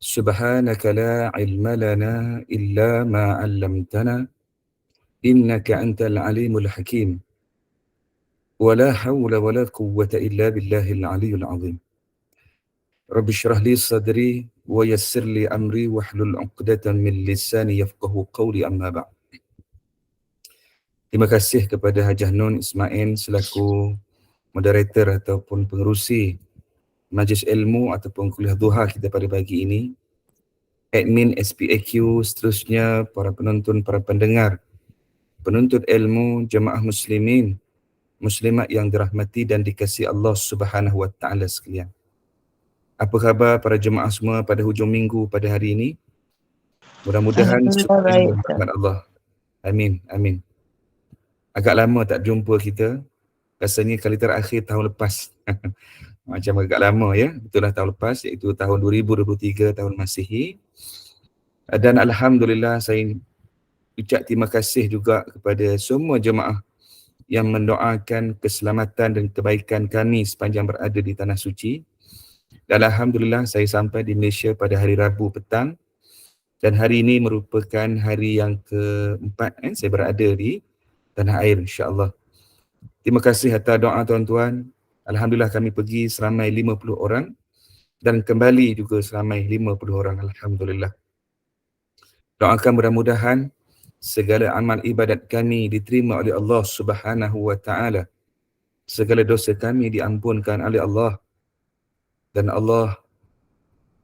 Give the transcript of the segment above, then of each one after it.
سبحانك لا علم لنا إلا ما علمتنا إنك أنت العليم الحكيم ولا حول ولا قوة إلا بالله العلي العظيم رب اشرح لي صدري ويسر لي أمري واحلل عقدة من لساني يفقه قولي أما بعد. Terima kasih kepada Hajah Nun Ismail selaku moderator ataupun pengerusi Majlis Ilmu ataupun kuliah duha kita pada pagi ini. Admin SPAQ, seterusnya para penonton, para pendengar, penuntut ilmu, jemaah muslimin, muslimat yang dirahmati dan dikasihi Allah Subhanahu wa taala sekalian. Apa khabar para jemaah semua pada hujung minggu pada hari ini? Mudah-mudahan Alhamdulillah semua baik, dengan rahmat Allah. Amin, amin. Agak lama tak jumpa kita. Rasanya kali terakhir tahun lepas. Macam agak lama ya. Betul lah tahun lepas, iaitu tahun 2023, tahun Masihi. Dan Alhamdulillah saya ucap terima kasih juga kepada semua jemaah yang mendoakan keselamatan dan kebaikan kami sepanjang berada di Tanah Suci. Dan Alhamdulillah saya sampai di Malaysia pada hari Rabu petang. Dan hari ini merupakan hari yang keempat saya berada di Tanah Air, insya-Allah. Terima kasih atas doa tuan-tuan. Alhamdulillah kami pergi seramai 50 orang dan kembali juga seramai 50 orang. Alhamdulillah. Doakan mudah-mudahan segala amal ibadat kami diterima oleh Allah Subhanahu wa taala. Segala dosa kami diampunkan oleh Allah dan Allah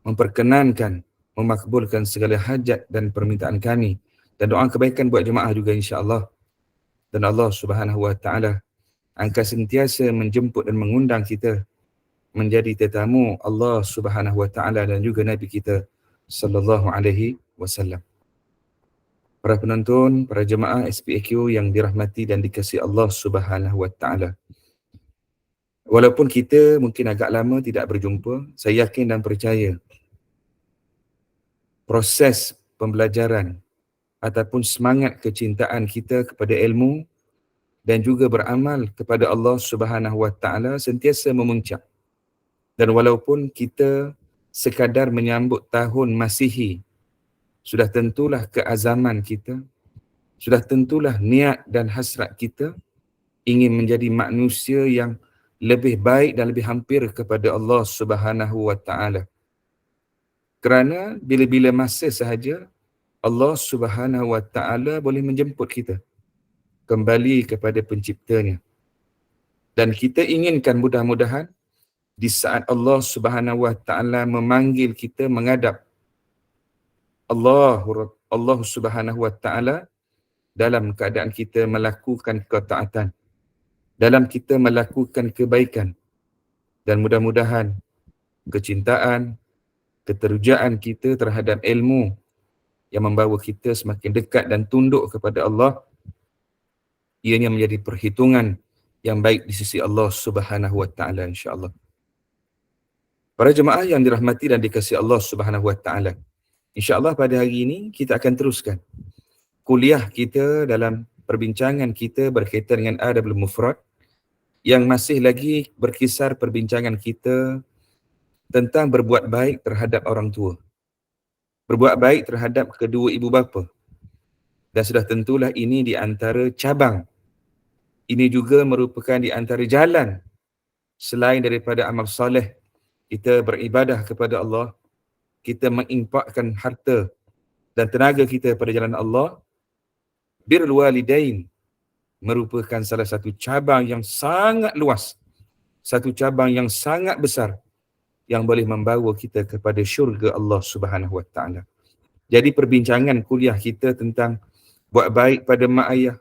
memperkenankan, memakbulkan segala hajat dan permintaan kami, dan doa kebaikan buat jemaah juga insya-Allah. Dan Allah Subhanahu wa taala akan sentiasa menjemput dan mengundang kita menjadi tetamu Allah Subhanahu wa taala dan juga Nabi kita sallallahu alaihi wasallam. Para penonton, para jemaah SPAQ yang dirahmati dan dikasihi Allah Subhanahu wa taala. Walaupun kita mungkin agak lama tidak berjumpa, saya yakin dan percaya proses pembelajaran ataupun semangat kecintaan kita kepada ilmu dan juga beramal kepada Allah Subhanahu wa taala sentiasa memuncak. Dan walaupun kita sekadar menyambut tahun Masihi, sudah tentulah keazaman kita, sudah tentulah niat dan hasrat kita ingin menjadi manusia yang lebih baik dan lebih hampir kepada Allah Subhanahu wa taala. Kerana bila-bila masa sahaja Allah Subhanahu wa taala boleh menjemput kita kembali kepada penciptanya. Dan kita inginkan mudah-mudahan di saat Allah Subhanahu wa taala memanggil kita menghadap Allah Subhanahu wa taala dalam keadaan kita melakukan ketaatan, dalam kita melakukan kebaikan, dan mudah-mudahan kecintaan, keterujaan kita terhadap ilmu yang membawa kita semakin dekat dan tunduk kepada Allah, ianya menjadi perhitungan yang baik di sisi Allah Subhanahu wa taala insya-Allah. Para jemaah yang dirahmati dan dikasihi Allah Subhanahu wa taala, insya-Allah pada hari ini kita akan teruskan kuliah kita dalam perbincangan kita berkaitan dengan adabul mufrad, yang masih lagi berkisar perbincangan kita tentang berbuat baik terhadap orang tua, berbuat baik terhadap kedua ibu bapa. Dan sudah tentulah ini di antara cabang, ini juga merupakan di antara jalan selain daripada amal soleh kita beribadah kepada Allah, kita menginfakkan harta dan tenaga kita pada jalan Allah. Birrul walidain merupakan salah satu cabang yang sangat luas, satu cabang yang sangat besar yang boleh membawa kita kepada syurga Allah Subhanahu wa taala. Jadi perbincangan kuliah kita tentang buat baik pada mak ayah,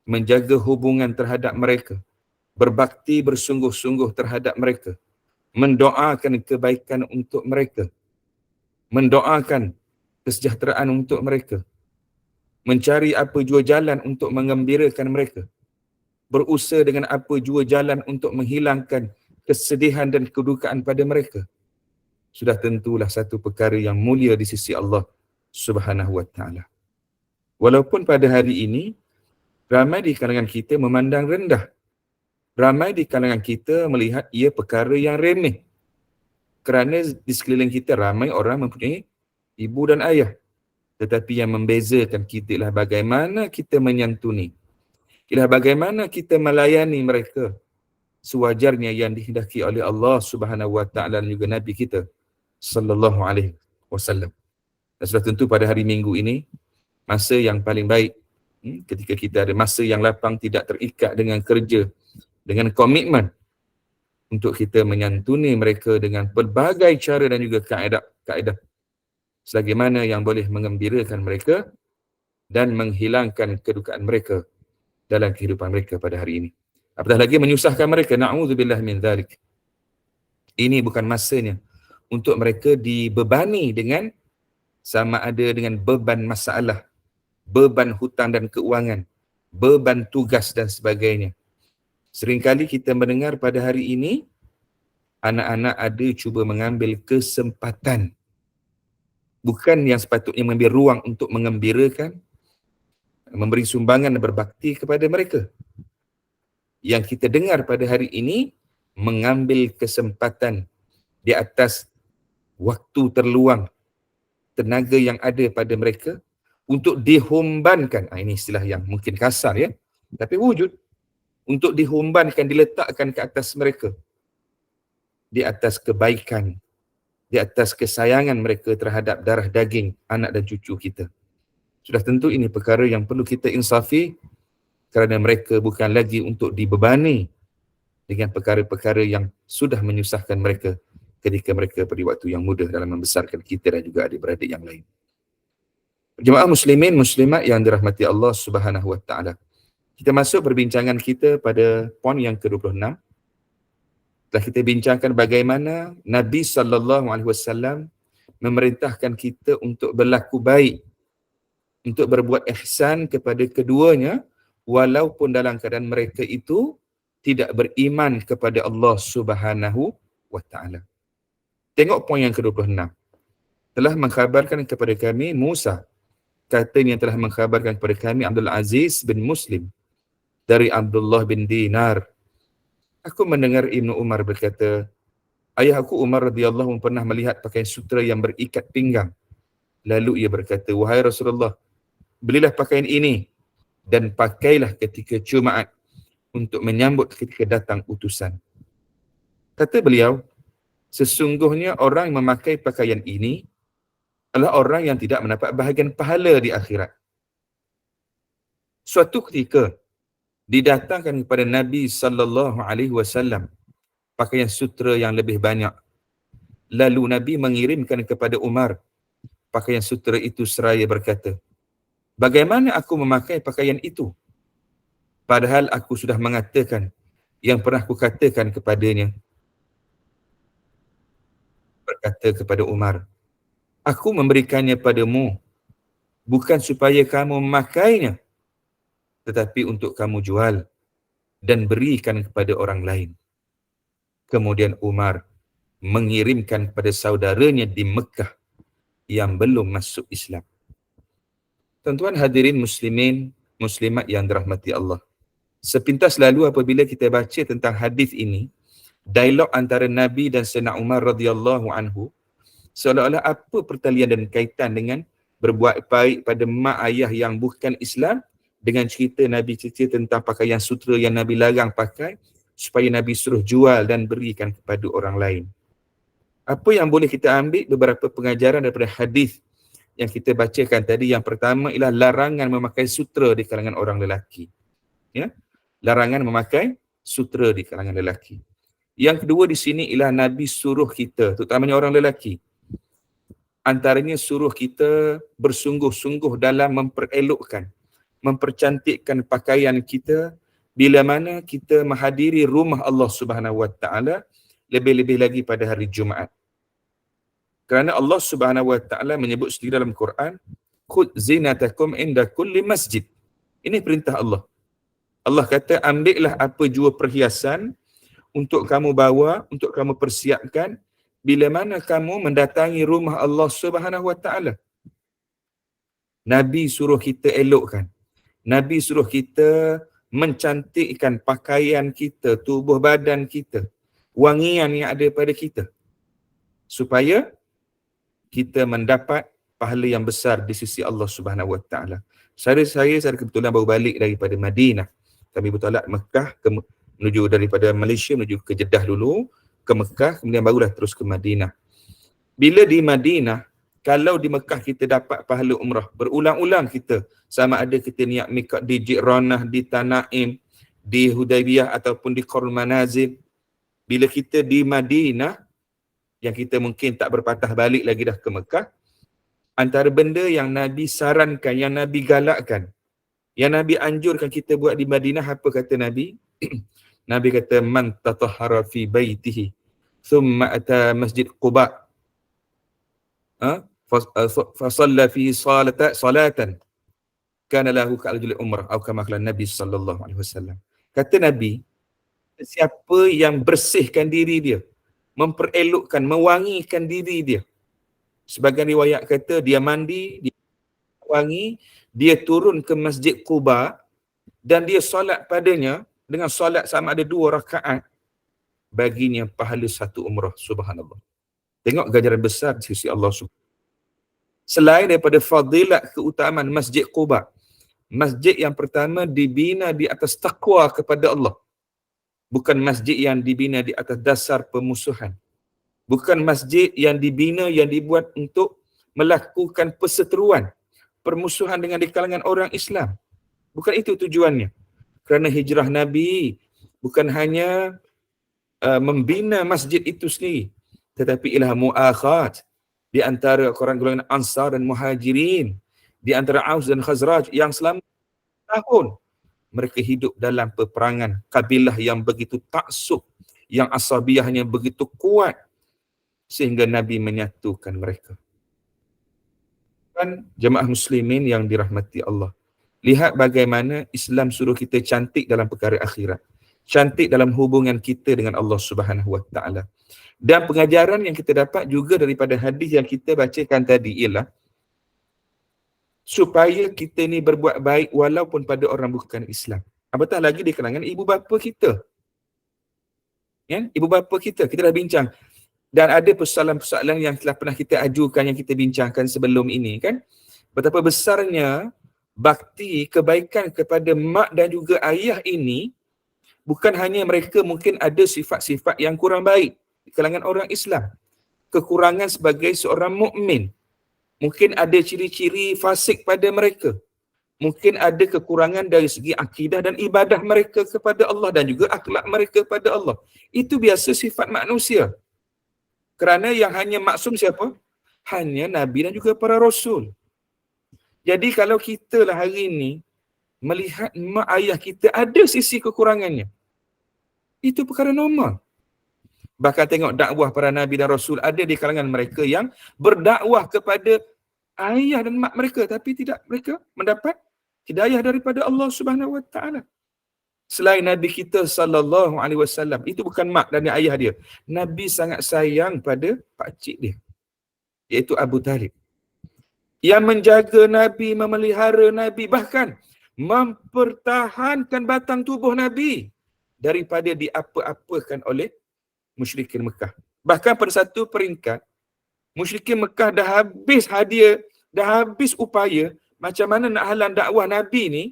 menjaga hubungan terhadap mereka, berbakti bersungguh-sungguh terhadap mereka, mendoakan kebaikan untuk mereka, mendoakan kesejahteraan untuk mereka, mencari apa jua jalan untuk mengembirakan mereka, berusaha dengan apa jua jalan untuk menghilangkan kesedihan dan kedukaan pada mereka, sudah tentulah satu perkara yang mulia di sisi Allah Subhanahu wa taala. Walaupun pada hari ini ramai di kalangan kita memandang rendah, ramai di kalangan kita melihat ia perkara yang remeh, kerana di sekeliling kita ramai orang mempunyai ibu dan ayah. Tetapi yang membezakan kita ialah bagaimana kita menyantuni, ialah bagaimana kita melayani mereka sewajarnya yang dihendaki oleh Allah Subhanahu Wa Taala dan juga Nabi kita sallallahu alaihi wasallam. Dan sudah tentu pada hari Minggu ini masa yang paling baik ketika kita ada masa yang lapang, tidak terikat dengan kerja, dengan komitmen untuk kita menyantuni mereka dengan pelbagai cara dan juga kaedah selagi mana yang boleh mengembirakan mereka dan menghilangkan kedukaan mereka dalam kehidupan mereka pada hari ini. Apatah lagi menyusahkan mereka, na'udzubillah min dzalik. Ini bukan masanya untuk mereka dibebani dengan sama ada dengan beban masalah, beban hutang dan keuangan, beban tugas dan sebagainya. Seringkali kita mendengar pada hari ini, anak-anak ada cuba mengambil kesempatan. Bukan yang sepatutnya mengambil ruang untuk mengembirakan, memberi sumbangan dan berbakti kepada mereka. Yang kita dengar pada hari ini, mengambil kesempatan di atas waktu terluang, tenaga yang ada pada mereka untuk dihumbankan. Ini istilah yang mungkin kasar ya, tapi wujud. Untuk dihumbankan, diletakkan ke atas mereka. Di atas kebaikan, di atas kesayangan mereka terhadap darah daging anak dan cucu kita. Sudah tentu ini perkara yang perlu kita insafi kerana mereka bukan lagi untuk dibebani dengan perkara-perkara yang sudah menyusahkan mereka ketika mereka pada waktu yang muda dalam membesarkan kita dan juga adik-beradik yang lain. Jemaah muslimin muslimat yang dirahmati Allah Subhanahu Wa Taala. Kita masuk perbincangan kita pada poin yang ke-26. Telah kita bincangkan bagaimana Nabi SAW memerintahkan kita untuk berlaku baik, untuk berbuat ihsan kepada keduanya, walaupun dalam keadaan mereka itu tidak beriman kepada Allah Subhanahu Wa Taala. Tengok poin yang ke-26. Telah mengkhabarkan kepada kami Musa, katanya telah mengkhabarkan kepada kami Abdul Aziz bin Muslim dari Abdullah bin Dinar. Aku mendengar Ibnu Umar berkata, ayah aku Umar radhiyallahu anhu pernah melihat pakaian sutera yang berikat pinggang. Lalu ia berkata, wahai Rasulullah, belilah pakaian ini dan pakailah ketika Jumaat untuk menyambut ketika datang utusan. Kata beliau, sesungguhnya orang yang memakai pakaian ini adalah orang yang tidak mendapat bahagian pahala di akhirat. Suatu ketika didatangkan kepada Nabi sallallahu alaihi wasallam pakaian sutera yang lebih banyak. Lalu Nabi mengirimkan kepada Umar pakaian sutera itu seraya berkata, bagaimana aku memakai pakaian itu? Padahal aku sudah mengatakan yang pernah aku katakan kepadanya. Berkata kepada Umar, aku memberikannya padamu bukan supaya kamu memakainya, tetapi untuk kamu jual dan berikan kepada orang lain. Kemudian Umar mengirimkan kepada saudaranya di Mekah yang belum masuk Islam. Tuan-tuan hadirin muslimin, muslimat yang dirahmati Allah. Sepintas lalu apabila kita baca tentang hadis ini, dialog antara Nabi dan Sayyidina Umar radhiyallahu anhu, seolah-olah apa pertalian dan kaitan dengan berbuat baik pada mak ayah yang bukan Islam dengan cerita Nabi cerita tentang pakaian sutera yang Nabi larang pakai supaya Nabi suruh jual dan berikan kepada orang lain. Apa yang boleh kita ambil beberapa pengajaran daripada hadis yang kita bacakan tadi? Yang pertama ialah larangan memakai sutera di kalangan orang lelaki. Ya? Larangan memakai sutera di kalangan lelaki. Yang kedua di sini ialah Nabi suruh kita, terutamanya orang lelaki, antaranya suruh kita bersungguh-sungguh dalam memperelokkan, mempercantikkan pakaian kita bila mana kita menghadiri rumah Allah Subhanahu Wa Taala, lebih-lebih lagi pada hari Jumaat. Kerana Allah Subhanahu Wa Taala menyebut sendiri dalam Quran, khudh zinatakum inda kulli masjid. Ini perintah Allah. Allah kata, ambillah apa jua perhiasan untuk kamu bawa, untuk kamu persiapkan bila mana kamu mendatangi rumah Allah Subhanahu Wa Taala. Nabi suruh kita elokkan. Nabi suruh kita mencantikkan pakaian kita, tubuh badan kita, wangian yang ada pada kita, supaya kita mendapat pahala yang besar di sisi Allah Subhanahu Wa Taala. Saya kebetulan baru balik daripada Madinah. Kami bertolak Mekah menuju daripada Malaysia menuju ke Jeddah dulu, ke Mekah, kemudian barulah terus ke Madinah. Bila di Madinah, kalau di Mekah kita dapat pahala umrah, berulang-ulang kita, sama ada kita niat miqat di Ji'ranah, di Tanaim, di Hudaybiyah ataupun di Qarul Manazil. Bila kita di Madinah, yang kita mungkin tak berpatah balik lagi dah ke Mekah, antara benda yang Nabi sarankan, yang Nabi galakkan, yang Nabi anjurkan kita buat di Madinah, apa kata Nabi? Nabi kata, man tatahhara fi baitihi thumma ata masjid Quba fasalla fi salatan kana lahu ka'ajli umrah atau kama qala Nabi sallallahu alaihi wasallam. Kata Nabi, siapa yang bersihkan diri dia, memperelokkan, mewangikan diri dia. Sebagian riwayat kata dia mandi, dia wangi, dia turun ke Masjid Quba dan dia solat padanya dengan solat sama ada 2 rakaat, baginya pahala 1 umrah. Subhanallah. Tengok ganjaran besar di sisi Allah Subhanahu. Selain daripada fadilat keutamaan Masjid Quba, masjid yang pertama dibina di atas takwa kepada Allah. Bukan masjid yang dibina di atas dasar pemusuhan. Bukan masjid yang dibina, yang dibuat untuk melakukan perseteruan, permusuhan dengan di kalangan orang Islam. Bukan itu tujuannya. Kerana hijrah Nabi bukan hanya membina masjid itu sendiri, tetapi ialah mu'akhat di antara golongan Ansar dan Muhajirin, di antara Aus dan Khazraj yang selama tahun mereka hidup dalam peperangan, kabilah yang begitu taksub, yang asabiyahnya begitu kuat, sehingga Nabi menyatukan mereka. Dan jemaah muslimin yang dirahmati Allah, lihat bagaimana Islam suruh kita cantik dalam perkara akhirat, cantik dalam hubungan kita dengan Allah Subhanahu Wa Taala. Dan pengajaran yang kita dapat juga daripada hadis yang kita bacakan tadi ialah supaya kita ni berbuat baik walaupun pada orang bukan Islam. Apatah lagi di kalangan ibu bapa kita. Ya, ibu bapa kita dah bincang. Dan ada persoalan-persoalan yang telah pernah kita ajukan, yang kita bincangkan sebelum ini kan. Betapa besarnya bakti kebaikan kepada mak dan juga ayah ini, bukan hanya mereka mungkin ada sifat-sifat yang kurang baik di kalangan orang Islam, kekurangan sebagai seorang mukmin. Mungkin ada ciri-ciri fasik pada mereka. Mungkin ada kekurangan dari segi akidah dan ibadah mereka kepada Allah dan juga akhlak mereka pada Allah. Itu biasa sifat manusia. Kerana yang hanya maksum siapa? Hanya Nabi dan juga para Rasul. Jadi kalau kita lah hari ini melihat mak ayah kita ada sisi kekurangannya, itu perkara normal. Bahkan tengok dakwah para Nabi dan Rasul, ada di kalangan mereka yang berdakwah kepada ayah dan mak mereka, tapi tidak mereka mendapat hidayah daripada Allah Subhanahu Wa Taala. Selain Nabi kita sallallahu alaihi wasallam, itu bukan mak dan ayah dia. Nabi sangat sayang pada pakcik dia, iaitu Abu Talib. Yang menjaga Nabi, memelihara Nabi, bahkan mempertahankan batang tubuh Nabi daripada diapa-apakan oleh musyrikin Mekah. Bahkan pada satu peringkat, musyrikin Mekah dah habis hadiah, dah habis upaya macam mana nak halang dakwah Nabi ni.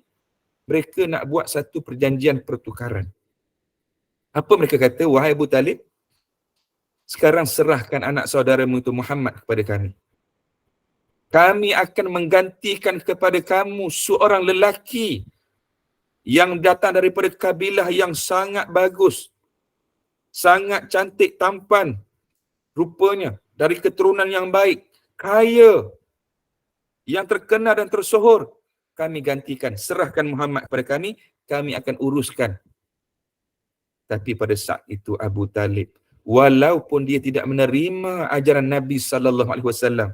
Mereka nak buat satu perjanjian pertukaran. Apa mereka kata? Wahai Abu Talib, sekarang serahkan anak saudaramu itu Muhammad kepada kami. Kami akan menggantikan kepada kamu seorang lelaki yang datang daripada kabilah yang sangat bagus, sangat cantik tampan rupanya, dari keturunan yang baik, kaya, yang terkenal dan tersohor. Kami gantikan, serahkan Muhammad kepada kami, kami akan uruskan. Tapi pada saat itu Abu Talib, walaupun dia tidak menerima ajaran Nabi sallallahu alaihi wasallam,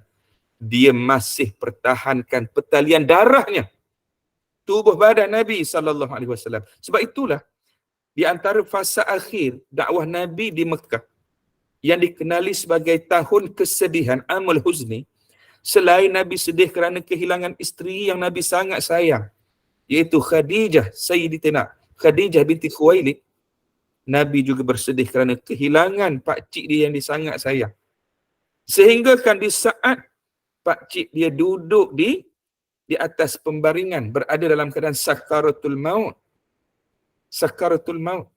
dia masih pertahankan pertalian darahnya, tubuh badan Nabi sallallahu alaihi wasallam. Sebab itulah di antara fasa akhir dakwah Nabi di Mekah yang dikenali sebagai tahun kesedihan, Amul Huzni, selain Nabi sedih kerana kehilangan isteri yang Nabi sangat sayang, iaitu Khadijah Sayyidatina Khadijah binti Khuwailid, Nabi juga bersedih kerana kehilangan pakcik dia yang disangat sayang. Sehingga kan di saat pakcik dia duduk di atas pembaringan, berada dalam keadaan sakaratul maut. Sakaratul maut.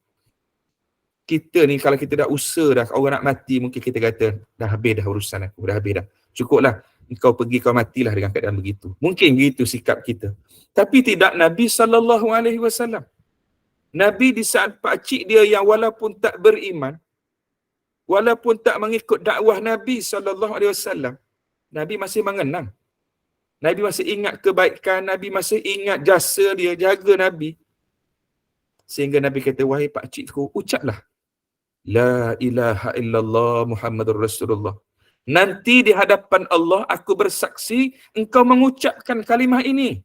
Kita ni kalau kita dah usaha dah, orang nak mati, mungkin kita kata, dah habis dah urusan aku, dah habis dah. Cukuplah, kau pergi, kau matilah dengan keadaan begitu. Mungkin begitu sikap kita. Tapi tidak Nabi SAW. Nabi di saat pakcik dia yang walaupun tak beriman, walaupun tak mengikut dakwah Nabi SAW, Nabi masih mengenang. Nabi masih ingat kebaikan, Nabi masih ingat jasa dia, jaga Nabi. Sehingga Nabi kata, wahai pakcikku, ucaplah La ilaha illallah Muhammadur Rasulullah. Nanti di hadapan Allah aku bersaksi engkau mengucapkan kalimah ini.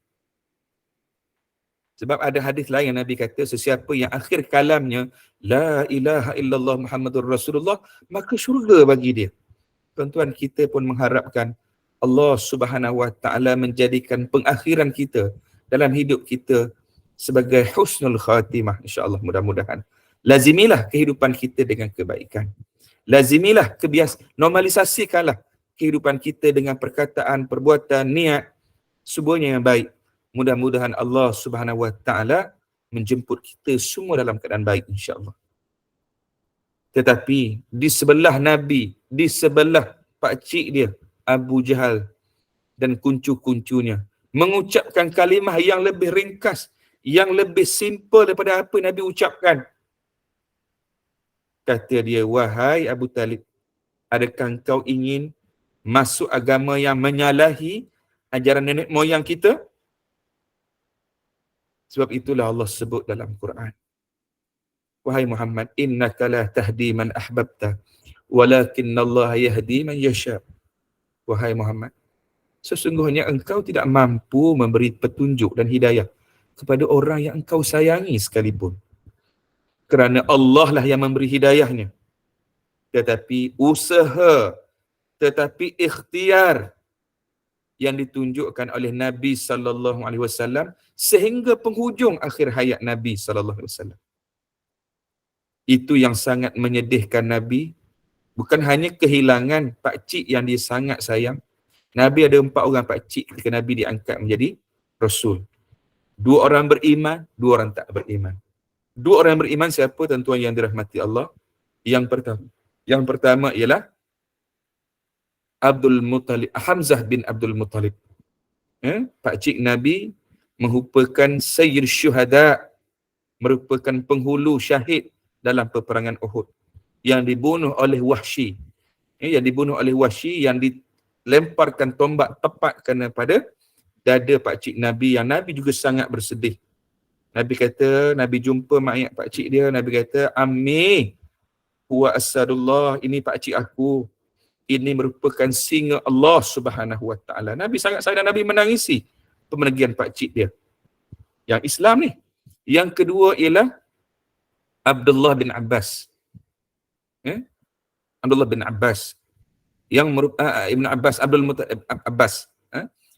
Sebab ada hadis lain yang Nabi kata, sesiapa yang akhir kalamnya La ilaha illallah Muhammadur Rasulullah, maka syurga bagi dia. Tuan-tuan, kita pun mengharapkan Allah Subhanahu Wa Taala menjadikan pengakhiran kita dalam hidup kita sebagai husnul khatimah, insya-Allah, mudah-mudahan. Lazimilah kehidupan kita dengan kebaikan. Lazimilah normalisasikanlah kehidupan kita dengan perkataan, perbuatan, niat, semuanya yang baik. Mudah-mudahan Allah Subhanahu Wa Taala menjemput kita semua dalam keadaan baik, insya-Allah. Tetapi di sebelah Nabi, di sebelah pakcik dia, Abu Jahal dan kuncu-kuncunya, mengucapkan kalimah yang lebih ringkas, yang lebih simple daripada apa Nabi ucapkan. Kata dia, wahai Abu Talib, adakah engkau ingin masuk agama yang menyalahi ajaran nenek moyang kita? Sebab itulah Allah sebut dalam Quran, wahai Muhammad, innaka la tahdi man ahbabta, walakinnallaha yahdi man yasha. Wahai Muhammad, sesungguhnya engkau tidak mampu memberi petunjuk dan hidayah kepada orang yang engkau sayangi sekalipun. Kerana Allah lah yang memberi hidayahnya. Tetapi usaha, tetapi ikhtiar yang ditunjukkan oleh Nabi SAW sehingga penghujung akhir hayat Nabi SAW. Itu yang sangat menyedihkan Nabi. Bukan hanya kehilangan pakcik yang dia sangat sayang. Nabi ada 4 orang pakcik ketika Nabi diangkat menjadi Rasul. 2 orang beriman, 2 orang tak beriman. 2 orang beriman siapa, tuan-tuan yang dirahmati Allah? Yang pertama ialah Abdul Muttalib, Hamzah bin Abdul Muttalib. Pakcik Nabi merupakan Sayyid Syuhada, merupakan penghulu syahid dalam peperangan Uhud, yang dibunuh oleh Wahsy. Yang dibunuh oleh Wahsy, yang dilemparkan tombak tepat kepada dada pakcik Nabi, yang Nabi juga sangat bersedih. Nabi kata, Nabi jumpa mayat pakcik dia, Nabi kata, Ammi, huwa asadullah, ini pakcik aku. Ini merupakan singa Allah Subhanahu Wa Taala. Nabi sangat sayang, Nabi menangisi pemergian pakcik dia. Yang Islam ni. Yang kedua ialah Abdullah bin Abbas. Abdullah bin Abbas. Yang Ibn Abbas, Abbas.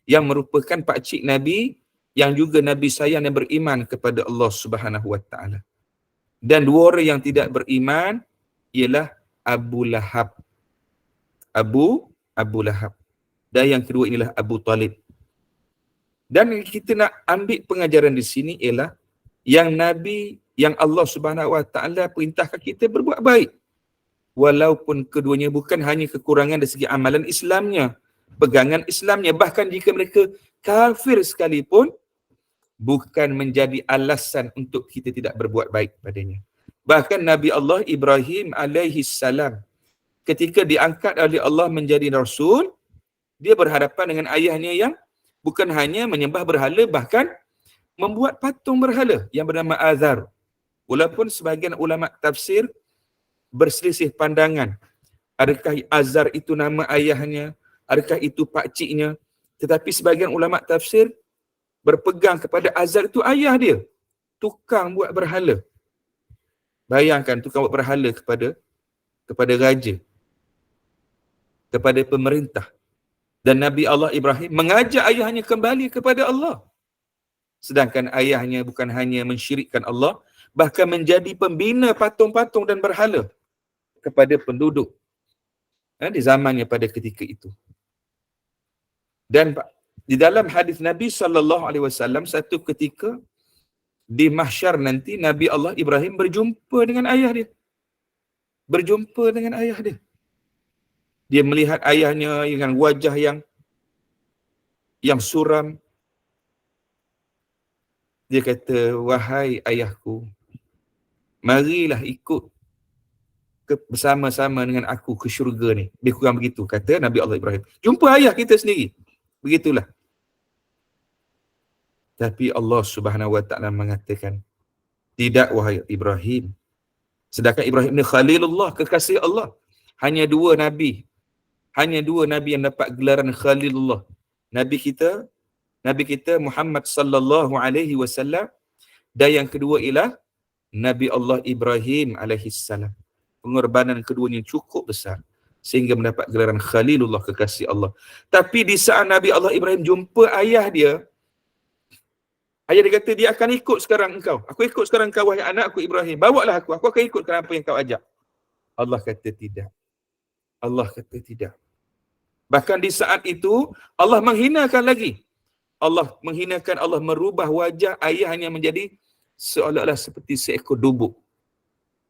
Yang merupakan pakcik Nabi, yang juga Nabi sayang dan beriman kepada Allah Subhanahu Wa Taala. Dan 2 orang yang tidak beriman ialah Abu Lahab. Abu Lahab. Dan yang kedua inilah Abu Talib. Dan kita nak ambil pengajaran di sini ialah yang Nabi, yang Allah Subhanahu Wa Taala perintahkan kita berbuat baik. Walaupun keduanya bukan hanya kekurangan dari segi amalan Islamnya, pegangan Islamnya, bahkan jika mereka kafir sekalipun, bukan menjadi alasan untuk kita tidak berbuat baik padanya. Bahkan Nabi Allah Ibrahim alaihi salam, ketika diangkat oleh Allah menjadi Rasul, dia berhadapan dengan ayahnya yang bukan hanya menyembah berhala, bahkan membuat patung berhala yang bernama Azar. Walaupun sebahagian ulama tafsir berselisih pandangan, adakah Azar itu nama ayahnya, adakah itu pakciknya, tetapi sebahagian ulama tafsir berpegang kepada Azar itu ayah dia, tukang buat berhala. Bayangkan, tukang buat berhala kepada raja, kepada pemerintah. Dan Nabi Allah Ibrahim mengajak ayahnya kembali kepada Allah. Sedangkan ayahnya bukan hanya mensyirikkan Allah, bahkan menjadi pembina patung-patung dan berhala kepada penduduk di zamannya pada ketika itu. Dan di dalam hadis Nabi SAW, satu ketika di mahsyar nanti Nabi Allah Ibrahim berjumpa dengan ayah dia. Berjumpa dengan ayah dia. Dia melihat ayahnya dengan wajah yang suram. Dia kata, wahai ayahku, marilah ikut bersama-sama dengan aku ke syurga ni. Lebih kurang begitu, kata Nabi Allah Ibrahim. Jumpa ayah kita sendiri. Begitulah. Tapi Allah Subhanahu Wa Taala mengatakan, tidak wahai Ibrahim. Sedangkan Ibrahim ni Khalilullah, kekasih Allah. Hanya dua Nabi yang dapat gelaran Khalilullah. Nabi kita Muhammad sallallahu alaihi wasallam, dan yang kedua ialah Nabi Allah Ibrahim alaihi salam. Pengorbanan keduanya cukup besar sehingga mendapat gelaran Khalilullah, kekasih Allah. Tapi di saat Nabi Allah Ibrahim jumpa ayah dia kata, dia akan ikut sekarang engkau. Aku ikut sekarang engkau, wahai anakku Ibrahim. Bawalah aku akan ikutkan apa yang kau ajak. Allah kata tidak. Allah kata tidak. Bahkan di saat itu Allah menghinakan lagi. Allah merubah wajah ayahnya menjadi seolah-olah seperti seekor dubuk.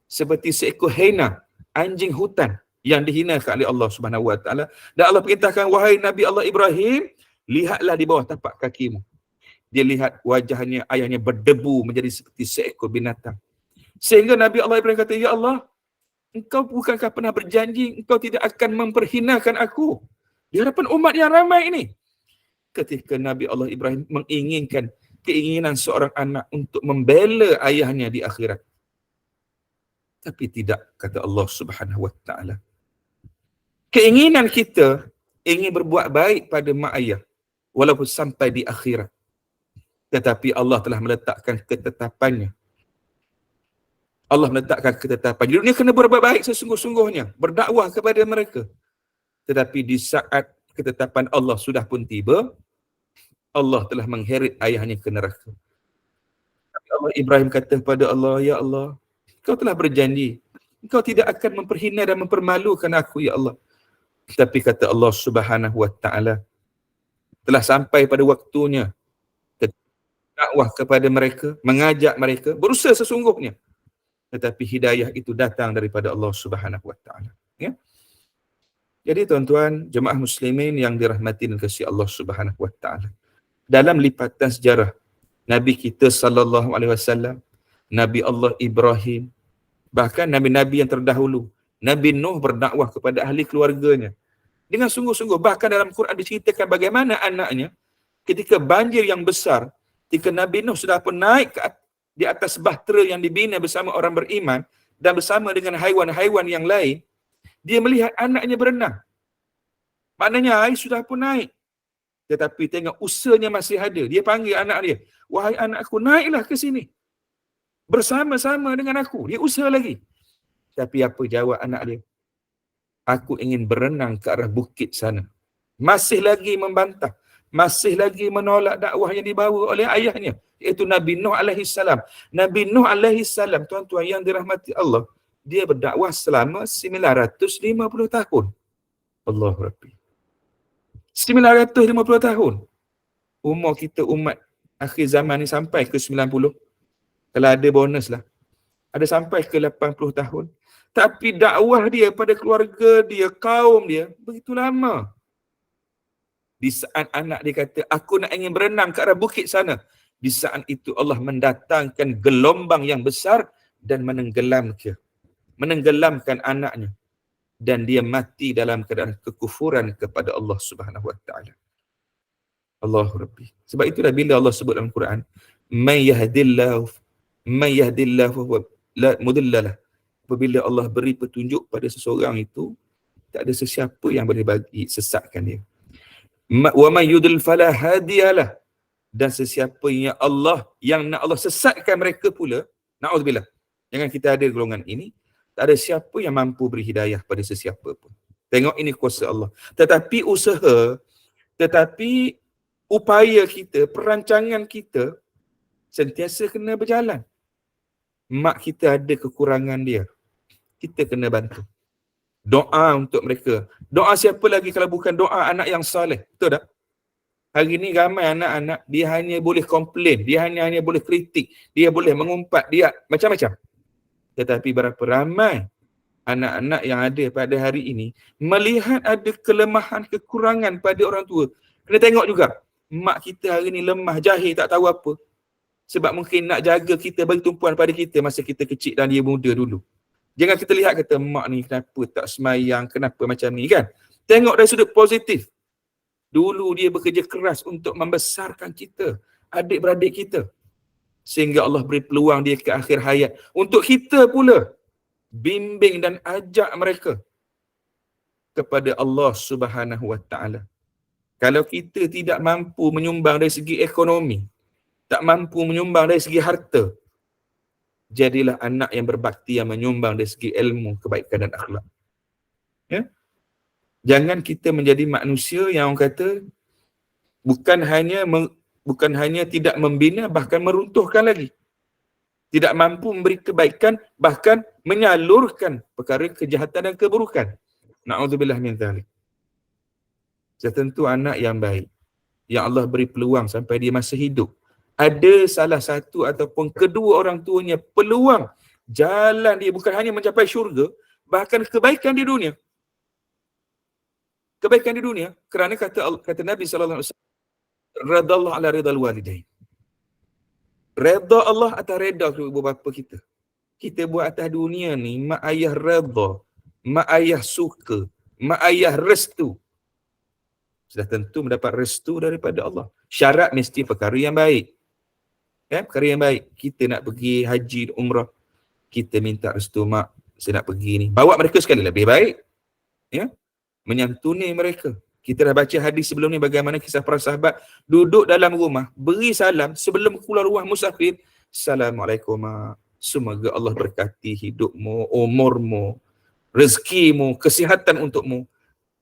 Seperti seekor hyena, anjing hutan yang dihinakan oleh Allah Subhanahu Wa Taala. Dan Allah perintahkan, wahai Nabi Allah Ibrahim, lihatlah di bawah tapak kakimu. Dia lihat wajahnya, ayahnya berdebu menjadi seperti seekor binatang. Sehingga Nabi Allah Ibrahim kata, ya Allah, engkau bukankah pernah berjanji engkau tidak akan memperhinakan aku di hadapan umat yang ramai ini? Ketika Nabi Allah Ibrahim menginginkan keinginan seorang anak untuk membela ayahnya di akhirat. Tapi tidak, kata Allah Subhanahu Wa Taala. Keinginan kita ingin berbuat baik pada mak ayah walaupun sampai di akhirat. Tetapi Allah telah meletakkan ketetapannya. Allah meletakkan ketetapan. Di dunia kena berbuat baik sesungguh-sungguhnya, berdakwah kepada mereka. Tetapi di saat ketetapan Allah sudah pun tiba, Allah telah mengheret ayahnya ke neraka. Tapi Allah Ibrahim kata kepada Allah, ya Allah, Kau telah berjanji, Engkau tidak akan memperhina dan mempermalukan aku, ya Allah. Tapi kata Allah Subhanahu Wa Taala, telah sampai pada waktunya dakwah kepada mereka, mengajak mereka, berusaha sesungguhnya. Tetapi hidayah itu datang daripada Allah Subhanahu Wa Taala. Ya? Jadi tuan-tuan, jemaah muslimin yang dirahmati dan kasih Allah Subhanahu Wa Taala, dalam lipatan sejarah Nabi kita sallallahu alaihi wasallam, Nabi Allah Ibrahim, bahkan nabi-nabi yang terdahulu, Nabi Nuh berdakwah kepada ahli keluarganya dengan sungguh-sungguh. Bahkan dalam Quran diceritakan bagaimana anaknya ketika banjir yang besar, ketika Nabi Nuh sudah pun naik di atas bahtera yang dibina bersama orang beriman dan bersama dengan haiwan-haiwan yang lain, dia melihat anaknya berenang. Maknanya air sudah pun naik. Tetapi tengok usahanya masih ada. Dia panggil anak dia, wahai anakku, naiklah ke sini. Bersama-sama dengan aku. Dia usaha lagi. Tapi apa jawab anak dia? Aku ingin berenang ke arah bukit sana. Masih lagi membantah. Masih lagi menolak dakwah yang dibawa oleh ayahnya, iaitu Nabi Nuh alaihi salam. Nabi Nuh alaihi salam, tuan-tuan yang dirahmati Allah, dia berdakwah selama 950 tahun. Allahu Rabbi. 950 tahun. Umur kita umat akhir zaman ni sampai ke 90. Kalau ada bonus lah. Ada sampai ke 80 tahun. Tapi dakwah dia pada keluarga dia, kaum dia, begitu lama. Di saat anak dia kata, aku nak ingin berenang ke arah bukit sana, di saat itu Allah mendatangkan gelombang yang besar dan menenggelamkan anaknya. Dan dia mati dalam keadaan kekufuran kepada Allah Subhanahu Wa Taala. Allahu Rabbi. Sebab itulah bila Allah sebut dalam Quran, may yahdillahu la mudhillalah. Apabila Allah beri petunjuk pada seseorang itu, tak ada sesiapa yang boleh bagi sesatkan dia. Wa may yudlil fala hadiyalah. Dan sesiapa yang nak Allah sesatkan mereka pula, naudzubillah. Jangan kita ada golongan ini, tak ada siapa yang mampu beri hidayah pada sesiapa pun. Tengok, ini kuasa Allah. Tetapi upaya kita, perancangan kita sentiasa kena berjalan. Mak kita ada kekurangan dia, kita kena bantu. Doa untuk mereka. Doa siapa lagi kalau bukan doa anak yang soleh? Betul tak? Hari ni ramai anak-anak, dia hanya boleh komplain, dia hanya boleh kritik, dia boleh mengumpat, dia macam-macam. Tetapi berapa ramai anak-anak yang ada pada hari ini melihat ada kelemahan, kekurangan pada orang tua. Kena tengok juga, mak kita hari ni lemah, jahil, tak tahu apa. Sebab mungkin nak jaga kita, bagi tumpuan pada kita masa kita kecil dan dia muda dulu. Jangan kita lihat kata, mak ni kenapa tak semayang, kenapa macam ni kan. Tengok dari sudut positif. Dulu dia bekerja keras untuk membesarkan kita, adik-beradik kita. Sehingga Allah beri peluang dia ke akhir hayat. Untuk kita pula, bimbing dan ajak mereka kepada Allah Subhanahu Wa Taala. Kalau kita tidak mampu menyumbang dari segi ekonomi, tak mampu menyumbang dari segi harta, jadilah anak yang berbakti yang menyumbang dari segi ilmu, kebaikan dan akhlak. Ya? Jangan kita menjadi manusia yang orang kata bukan hanya tidak membina, bahkan meruntuhkan lagi. Tidak mampu memberi kebaikan, bahkan menyalurkan perkara kejahatan dan keburukan. Na'udzubillah min dzalik. Tentu anak yang baik, yang Allah beri peluang sampai dia masih hidup, ada salah satu ataupun kedua orang tuanya peluang jalan dia bukan hanya mencapai syurga, bahkan kebaikan di dunia. Kebaikan di dunia, kerana kata Nabi sallallahu alaihi wasallam, radallahu ala ridal walidain. Redha Allah atas redha ibu bapa kita. Kita buat atas dunia ni, mak ayah redha, mak ayah suka, mak ayah restu. Sudah tentu mendapat restu daripada Allah. Syarat mesti perkara yang baik. Ya, perkara yang baik. Kita nak pergi haji, umrah, kita minta restu, mak, saya nak pergi ni. Bawa mereka sekali lebih baik. Ya, menyantuni mereka. Kita dah baca hadis sebelum ni bagaimana kisah para sahabat duduk dalam rumah, beri salam sebelum keluar rumah musafir. Assalamualaikum mak. Semoga Allah berkati hidupmu, umurmu, rezekimu, kesihatan untukmu.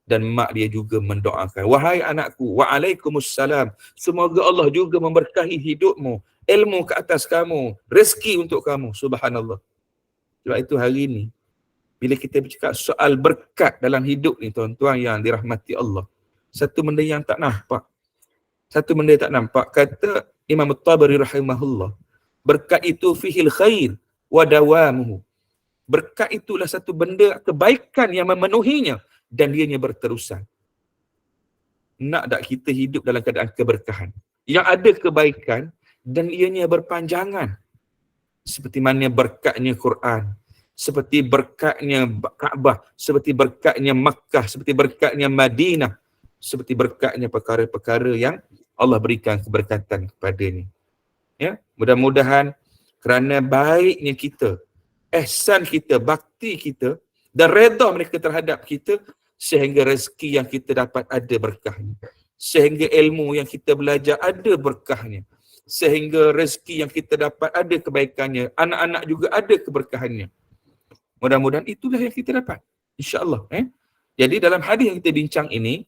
Dan mak dia juga mendoakan, wahai anakku, waalaikumsalam. Semoga Allah juga memberkahi hidupmu, ilmu ke atas kamu, rezeki untuk kamu. Subhanallah. Sebab itu hari ni, bila kita bercakap soal berkat dalam hidup ni, tuan-tuan yang dirahmati Allah, satu benda yang tak nampak. Satu benda tak nampak. Kata Imam At-Tabari rahimahullah, berkat itu fihil khair wa dawamuhu. Berkat itulah satu benda kebaikan yang memenuhinya dan dianya berterusan. Nak tak kita hidup dalam keadaan keberkahan, yang ada kebaikan dan ianya berpanjangan. Seperti mana berkatnya Quran, seperti berkatnya Kaabah, seperti berkatnya Makkah, seperti berkatnya Madinah, seperti berkatnya perkara-perkara yang Allah berikan keberkatan kepadanya. Ya, mudah-mudahan kerana baiknya kita, ihsan kita, bakti kita dan redha mereka terhadap kita, sehingga rezeki yang kita dapat ada berkahnya, sehingga ilmu yang kita belajar ada berkahnya, sehingga rezeki yang kita dapat ada kebaikannya, anak-anak juga ada keberkahannya. Mudah-mudahan itulah yang kita dapat, insya-Allah. Jadi dalam hadis yang kita bincang ini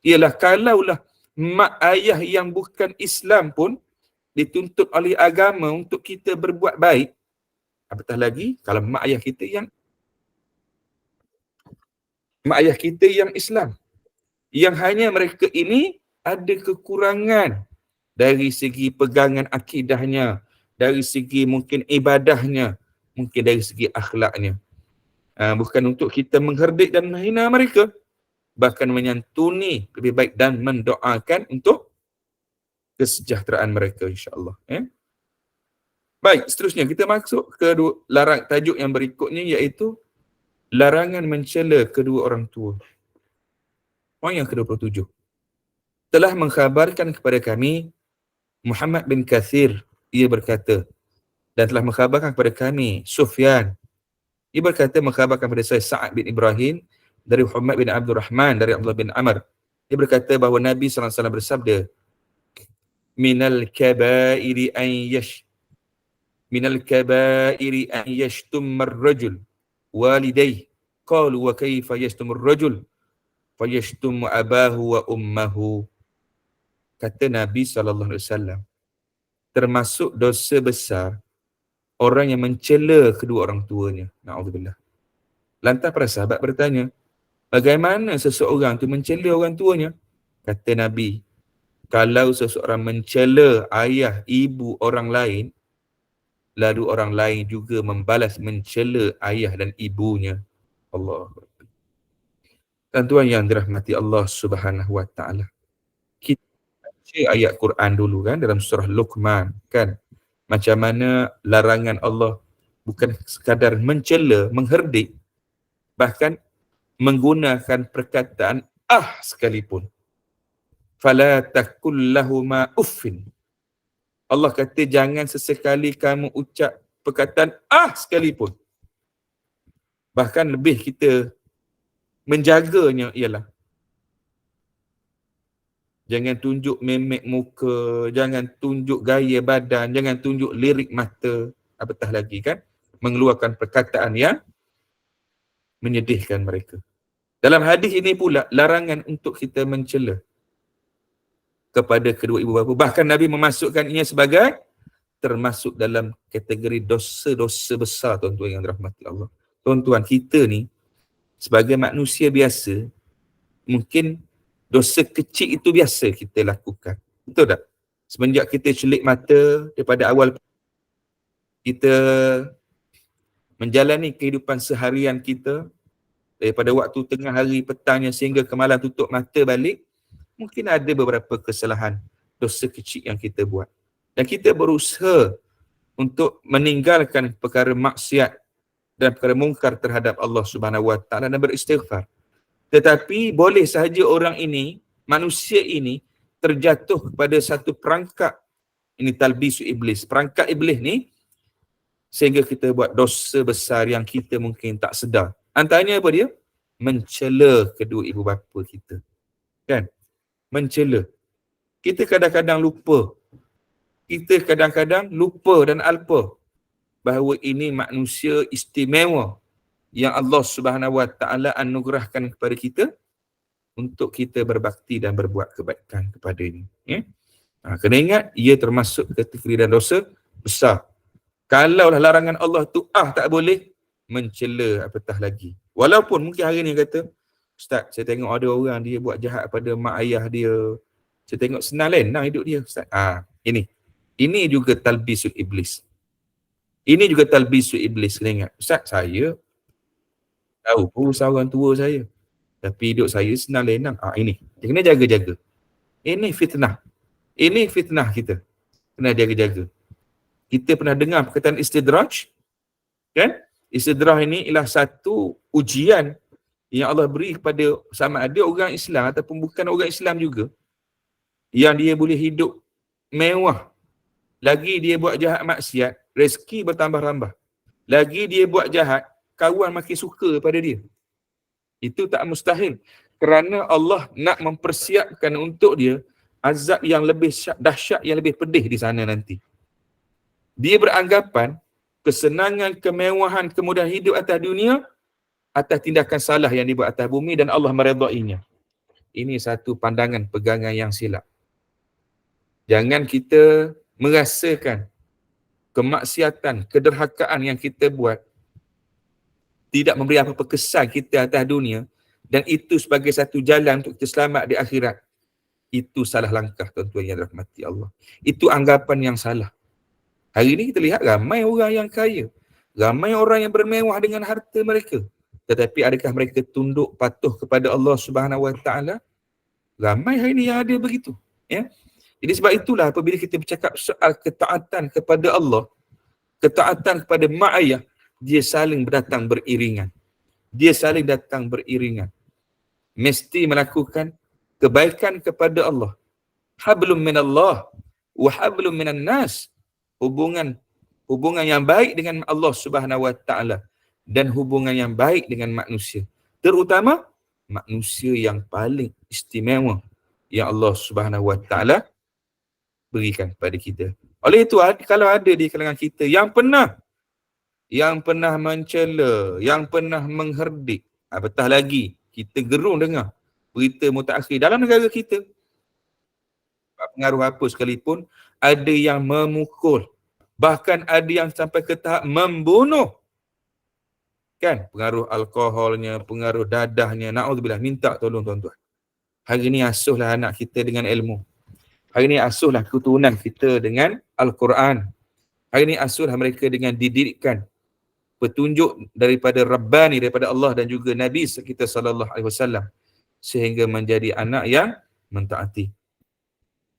ialah kalaulah mak ayah yang bukan Islam pun dituntut oleh agama untuk kita berbuat baik, apatah lagi kalau mak ayah kita yang Islam, yang hanya mereka ini ada kekurangan dari segi pegangan akidahnya, dari segi mungkin ibadahnya, mungkin dari segi akhlaknya. Bukan untuk kita mengherdik dan menghina mereka, bahkan menyantuni lebih baik dan mendoakan untuk kesejahteraan mereka, insya-Allah. Baik, seterusnya kita masuk ke tajuk yang berikutnya, iaitu larangan mencela kedua orang tua. Poin yang ke-27. Telah mengkhabarkan kepada kami Muhammad bin Kathir, ia berkata, dan telah mengkhabarkan kepada kami Sufyan, ia berkata mengkhabarkan kepada saya Sa'ad bin Ibrahim dari Muhammad bin Abdul Rahman dari Abdullah bin Amr. Dia berkata bahawa Nabi SAW bersabda, minal kabairi an yashtummar rajul walidayhi qalu wa kayfa yashtumur rajul fayashtum abahu wa ummahu. Kata Nabi SAW, termasuk dosa besar orang yang mencela kedua orang tuanya. Na'udzubillah. Lantas para sahabat bertanya, bagaimana seseorang tu mencela orang tuanya? Kata Nabi, Kalau seseorang mencela ayah, ibu orang lain, lalu orang lain juga membalas mencela ayah dan ibunya. Allah. Tuan-tuan yang dirahmati Allah Subhanahu Wa Taala. Kita baca ayat Quran dulu kan dalam surah Luqman kan. Macam mana larangan Allah bukan sekadar mencela, mengherdik, bahkan menggunakan perkataan sekalipun. Fala taqul lahuma uffin. Allah kata jangan sesekali kamu ucap perkataan sekalipun. Bahkan lebih kita menjaganya ialah jangan tunjuk memek muka, jangan tunjuk gaya badan, jangan tunjuk lirik mata, apatah lagi kan mengeluarkan perkataan yang menyedihkan mereka. Dalam hadis ini pula larangan untuk kita mencela kepada kedua ibu bapa. Bahkan Nabi memasukkan ia sebagai termasuk dalam kategori dosa-dosa besar, tuan-tuan yang dirahmati Allah. Tuan-tuan, kita ni sebagai manusia biasa, mungkin dosa kecil itu biasa kita lakukan. Betul tak? Semenjak kita celik mata daripada awal kita menjalani kehidupan seharian kita, daripada waktu tengah hari, petangnya sehingga ke malam tutup mata balik, mungkin ada beberapa kesalahan, dosa kecil yang kita buat. Dan kita berusaha untuk meninggalkan perkara maksiat dan perkara mungkar terhadap Allah Subhanahu Wa Taala dan beristighfar. Tetapi boleh sahaja orang ini, manusia ini terjatuh kepada satu perangkap, ini talbisu iblis, perangkap iblis ni, sehingga kita buat dosa besar yang kita mungkin tak sedar. Antaranya apa dia? Mencela kedua ibu bapa kita. Kan? Mencela. Kita kadang-kadang lupa. Kita kadang-kadang lupa dan alpa bahawa ini manusia istimewa yang Allah Subhanahu Wa Taala anugerahkan kepada kita untuk kita berbakti dan berbuat kebaikan kepadanya. Ya? Kena ingat, ia termasuk kategori dan dosa besar. Kalaulah larangan Allah tu tak boleh, mencela apatah lagi. Walaupun mungkin hari ni kata, Ustaz, saya tengok ada orang dia buat jahat pada mak ayah dia. Saya tengok senang lenang hidup dia, Ustaz. Ini juga talbisul iblis. Ini juga talbisul iblis. Kena ingat, Ustaz, saya tahu usaha orang tua saya, tapi hidup saya senang lenang. Ini dia kena jaga-jaga. Ini fitnah. Ini fitnah kita. Kena jaga-jaga. Kita pernah dengar perkataan istidraj? Kan? Istidraj ini ialah satu ujian yang Allah beri kepada sama ada orang Islam ataupun bukan orang Islam juga, yang dia boleh hidup mewah. Lagi dia buat jahat maksiat, rezeki bertambah-tambah. Lagi dia buat jahat, kawan makin suka pada dia. Itu tak mustahil. Kerana Allah nak mempersiapkan untuk dia azab yang lebih dahsyat, yang lebih pedih di sana nanti. Dia beranggapan kesenangan, kemewahan, kemudahan hidup atas dunia atas tindakan salah yang dibuat atas bumi dan Allah meredainya. Ini satu pandangan pegangan yang silap. Jangan kita merasakan kemaksiatan, kederhakaan yang kita buat tidak memberi apa-apa kesan kita atas dunia dan itu sebagai satu jalan untuk kita selamat di akhirat. Itu salah langkah, tuan-tuan yang dirahmati Allah. Itu anggapan yang salah. Hari ini kita lihat ramai orang yang kaya, ramai orang yang bermewah dengan harta mereka. Tetapi adakah mereka tunduk patuh kepada Allah Subhanahu Wa Taala? Ramai hari ini yang ada begitu. Ya. Jadi sebab itulah apabila kita bercakap soal ketaatan kepada Allah, ketaatan kepada mak ayah, dia saling datang beriringan. Dia saling datang beriringan. Mesti melakukan kebaikan kepada Allah. Hablum minallah wa hablum minan nas. Hubungan yang baik dengan Allah Subhanahu Wa Taala dan hubungan yang baik dengan manusia. Terutama manusia yang paling istimewa yang Allah Subhanahu Wa Taala berikan kepada kita. Oleh itu, kalau ada di kalangan kita yang pernah mencela, yang pernah mengherdik, apatah lagi kita gerung dengar berita mutakhir dalam negara kita, pengaruh apa sekalipun, ada yang memukul, bahkan ada yang sampai ke tahap membunuh. Kan? Pengaruh alkoholnya, pengaruh dadahnya, na'udzubillah, minta tolong tuan-tuan. Hari ni asuhlah anak kita dengan ilmu. Hari ni asuhlah keturunan kita dengan Al-Quran. Hari ni asuhlah mereka dengan didikan petunjuk daripada Rabbani, daripada Allah dan juga Nabi kita sallallahu alaihi wasallam, sehingga menjadi anak yang mentaati.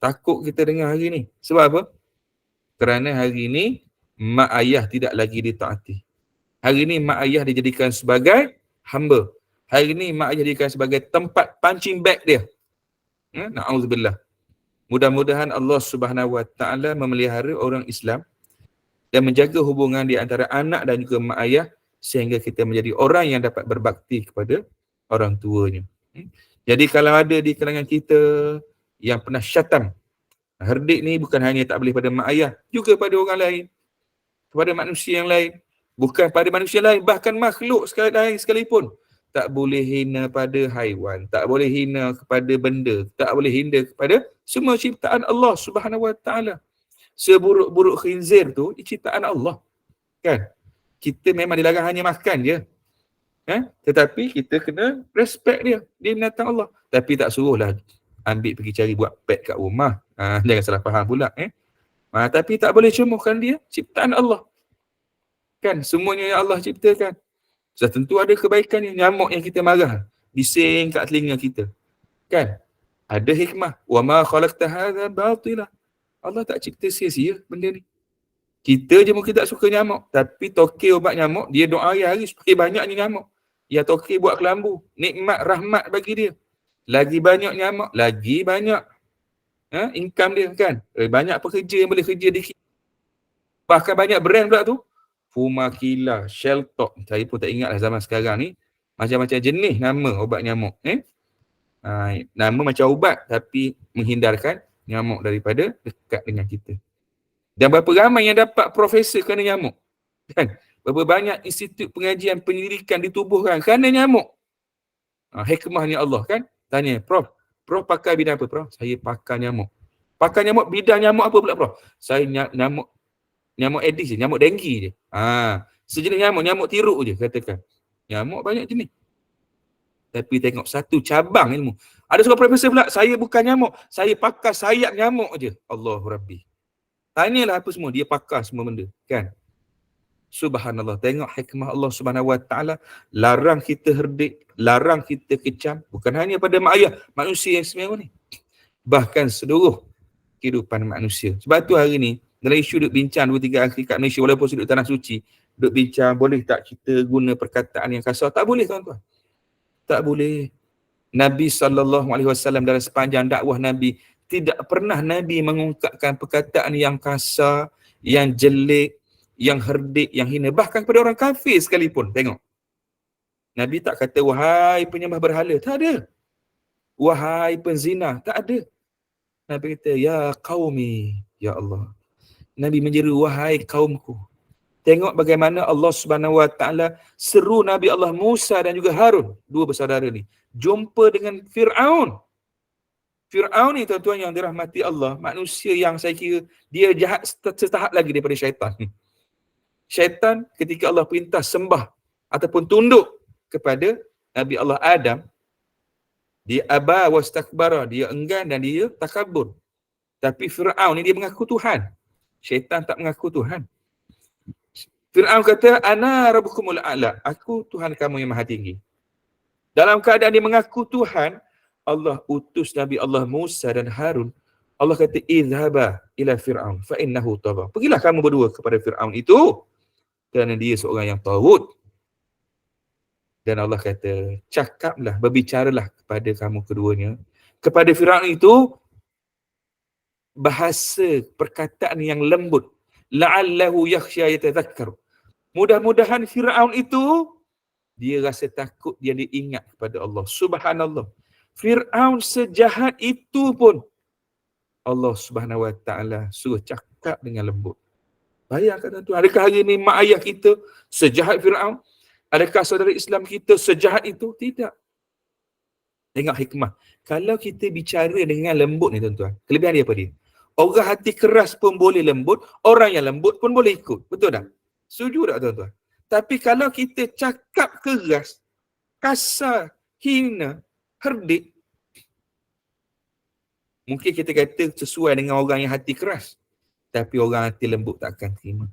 Takut kita dengar hari ni. Sebab apa? Kerana hari ni mak ayah tidak lagi ditaati. Hari ni mak ayah dijadikan sebagai hamba. Hari ni mak ayah dijadikan sebagai tempat punching bag dia. Na'udzubillah. Mudah-mudahan Allah Subhanahu Wa Taala memelihara orang Islam dan menjaga hubungan di antara anak dan juga mak ayah sehingga kita menjadi orang yang dapat berbakti kepada orang tuanya. Jadi kalau ada di kalangan kita yang pernah syatam, herdik ni bukan hanya tak boleh pada mak ayah, juga pada orang lain, kepada manusia yang lain, bukan pada manusia lain, bahkan makhluk lain sekalipun. Tak boleh hina pada haiwan, tak boleh hina kepada benda, tak boleh hina kepada semua ciptaan Allah Subhanahu Wa Taala. Seburuk-buruk khinzir tu ciptaan Allah, kan? Kita memang dilarang hanya makan je, tetapi kita kena respect dia binatang Allah. Tapi tak suruhlah ambil pergi cari buat pet kat rumah. Jangan salah faham pula. Tapi tak boleh cemuhkan dia ciptaan Allah, kan? Semuanya yang Allah ciptakan. So, tentu ada kebaikannya. Nyamuk yang kita marah bising kat telinga kita, kan? Ada hikmah. Wa ma khalaqta hadza batila. Allah tak cipta sia-sia benda ni. Kita je mungkin tak suka nyamuk, tapi tokey ubat nyamuk, dia doa hari-hari supaya banyaknya nyamuk. Ya tokey buat kelambu, nikmat rahmat bagi dia. Lagi banyak nyamuk, lagi banyak income dia, kan? Banyak pekerja yang boleh kerja di. Bahkan banyak brand pula tu. Fumakila, Shelltok, saya pun tak ingatlah zaman sekarang ni. Macam-macam jenis nama ubat nyamuk. Nama macam ubat tapi menghindarkan nyamuk daripada dekat dengan kita. Dan berapa ramai yang dapat profesor kerana nyamuk, kan? Berapa banyak institut pengajian penyelidikan ditubuhkan kerana nyamuk. Hikmahnya Allah, kan? Tanya, Prof pakai bidang apa, Prof? Saya pakar nyamuk. Pakar nyamuk, bidang nyamuk apa pula, Prof? Saya nyamuk Aedes je, nyamuk denggi je. Sejenis nyamuk tiruk je katakan. Nyamuk banyak jenis. Tapi tengok satu cabang ilmu. Ada seorang profesor pula, saya bukan nyamuk, saya pakar sayap nyamuk je. Allahu Rabbi. Tanyalah apa semua, dia pakar semua benda, kan? Subhanallah, tengok hikmah Allah Subhanahu Wa Taala, larang kita herdik, larang kita kecam, bukan hanya pada mak ayah, manusia yang semua ni, bahkan seluruh kehidupan manusia. Sebab tu hari ni dalam isu duk bincang 2-3 hari kat Malaysia, walaupun duduk tanah suci, duk bincang boleh tak kita guna perkataan yang kasar. Tak boleh, tuan-tuan. Tak boleh. Nabi SAW dalam sepanjang dakwah Nabi, tidak pernah Nabi mengungkapkan perkataan yang kasar, yang jelek, yang herdik, yang hina. Bahkan kepada orang kafir sekalipun. Tengok. Nabi tak kata, wahai penyembah berhala. Tak ada. Wahai penzina. Tak ada. Nabi kata, ya qaumi. Ya Allah. Nabi menjeru, wahai kaumku. Tengok bagaimana Allah Subhanahu Wa Taala seru Nabi Allah Musa dan juga Harun, dua bersaudara ni, jumpa dengan Fir'aun. Fir'aun ni, tuan-tuan yang dirahmati Allah, manusia yang saya kira dia jahat setahap lagi daripada syaitan. Syaitan ketika Allah perintah sembah ataupun tunduk kepada Nabi Allah Adam, dia aba wastakbara, dia enggan dan dia takabur. Tapi Fir'aun ni dia mengaku Tuhan. Syaitan tak mengaku Tuhan. Fir'aun kata, ana rabbukumul a'la, aku Tuhan kamu yang maha tinggi. Dalam keadaan dia mengaku Tuhan, Allah utus Nabi Allah Musa dan Harun. Allah kata, idhaba ila Fir'aun fa innahu tagha. Pergilah kamu berdua kepada Fir'aun itu, kerana dia seorang yang taghut. Dan Allah kata, cakaplah, berbicaralah kepada kamu keduanya, kepada Fir'aun itu, bahasa perkataan yang lembut. La'allahu yakhsha yatadhakkar. Mudah-mudahan Fir'aun itu, dia rasa takut, dia diingat kepada Allah. Subhanallah. Fir'aun sejahat itu pun Allah Subhanahu Wa Taala suruh cakap dengan lembut. Bayangkan tuan-tuan, adakah hari ini mak ayah kita sejahat Fir'aun? Adakah saudara Islam kita sejahat itu? Tidak. Tengok hikmah. Kalau kita bicara dengan lembut ni tuan-tuan, kelebihan dia apa dia? Orang hati keras pun boleh lembut, orang yang lembut pun boleh ikut. Betul tak? Setuju tak tuan-tuan? Tapi kalau kita cakap keras, kasar, hina, herdik, Mungkin kita kata sesuai dengan orang yang hati keras, tapi orang hati lembut tak akan terima.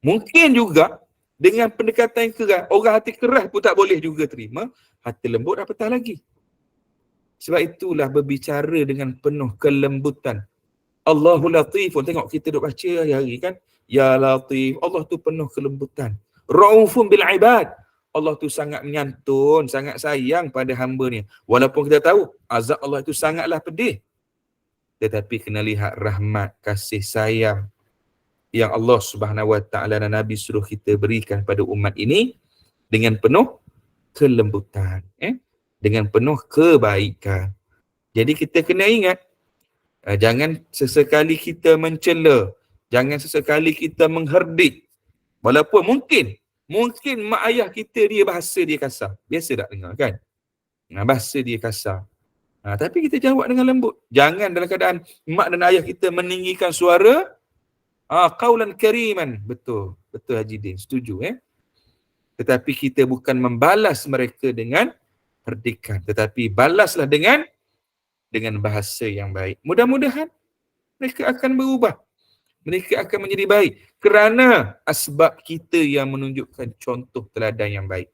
Mungkin juga dengan pendekatan yang keras, orang hati keras pun tak boleh juga terima, hati lembut apatah lagi. Sebab itulah berbicara dengan penuh kelembutan. Allahu Latifun, tengok kita duk baca hari-hari kan, Ya Latif, Allah tu penuh kelembutan. Raufun bil ibad, Allah tu sangat menyantun, sangat sayang pada hamba-Nya. Walaupun kita tahu azab Allah itu sangatlah pedih, tetapi kena lihat rahmat, kasih sayang yang Allah Subhanahu Wa Taala dan Nabi suruh kita berikan pada umat ini dengan penuh kelembutan, dengan penuh kebaikan. Jadi kita kena ingat, jangan sesekali kita mencela, jangan sesekali kita mengherdik. Walaupun mungkin mak ayah kita dia bahasa dia kasar. Biasa tak dengar kan? Bahasa dia kasar. Tapi kita jawab dengan lembut. Jangan dalam keadaan mak dan ayah kita meninggikan suara, qaulan kariman. Betul Haji Din, setuju Tetapi kita bukan membalas mereka dengan herdikan, tetapi balaslah dengan bahasa yang baik. Mudah-mudahan mereka akan berubah. Mereka akan menjadi baik kerana asbab kita yang menunjukkan contoh teladan yang baik.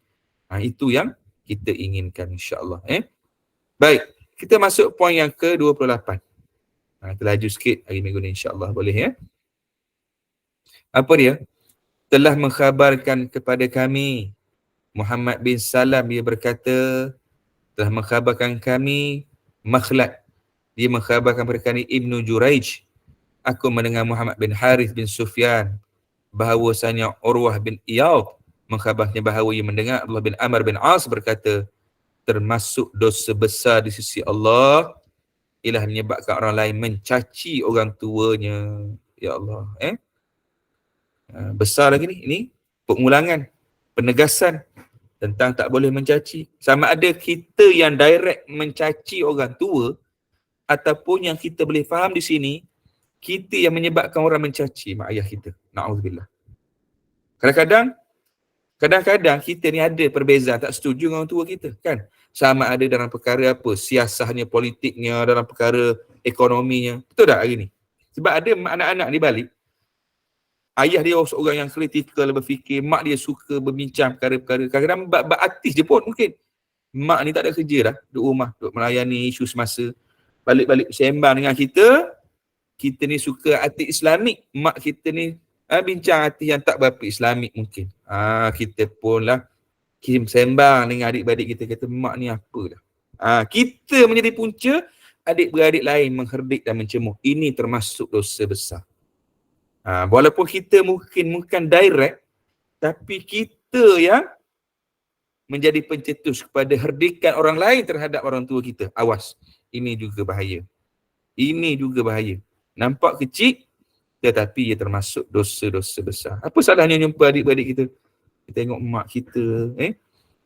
Itu yang kita inginkan, insya-Allah. Baik, kita masuk poin yang ke-28. Kita laju sikit hari minggu ni, insya-Allah boleh Apa dia? Telah mengkhabarkan kepada kami Muhammad bin Salam, dia berkata, telah mengkhabarkan kami Makhlad, dia mengkhabarkan kepada kami Ibnu Juraij, aku mendengar Muhammad bin Harith bin Sufyan bahawasanya Urwah bin Iyad mengkhabarnya bahawa ia mendengar Abdullah bin Amr bin As berkata, termasuk dosa besar di sisi Allah ialah menyebabkan orang lain mencaci orang tuanya. Ya Allah, besar lagi ni. Ini pengulangan, penegasan tentang tak boleh mencaci. Sama ada kita yang direct mencaci orang tua, ataupun yang kita boleh faham di sini, kita yang menyebabkan orang mencaci mak ayah kita. Na'udzubillah. Kadang-kadang kita ni ada perbezaan, tak setuju dengan orang tua kita kan. Sama ada dalam perkara apa, siasahnya, politiknya, dalam perkara ekonominya. Betul tak hari ni? Sebab ada anak-anak di balik, ayah dia seorang yang kritikal berfikir, mak dia suka berbincang perkara-perkara. Kadang-kadang bab artis je pun mungkin. Mak ni tak ada kerja dah, duduk rumah, duduk melayani isu semasa. Balik-balik sembang dengan kita ni suka artis Islamik, mak kita ni bincang artis yang tak berapa Islamik mungkin. Kita pun lah sembang dengan adik-beradik kita, kata mak ni apa dah. Kita menjadi punca, adik-beradik lain mengherdik dan mencemooh. Ini termasuk dosa besar. Walaupun kita bukan direct, tapi kita yang menjadi pencetus kepada herdikan orang lain terhadap orang tua kita. Awas, ini juga bahaya. Nampak kecil, tetapi ia termasuk dosa-dosa besar. Apa salahnya jumpa adik-beradik kita? Kita tengok mak kita,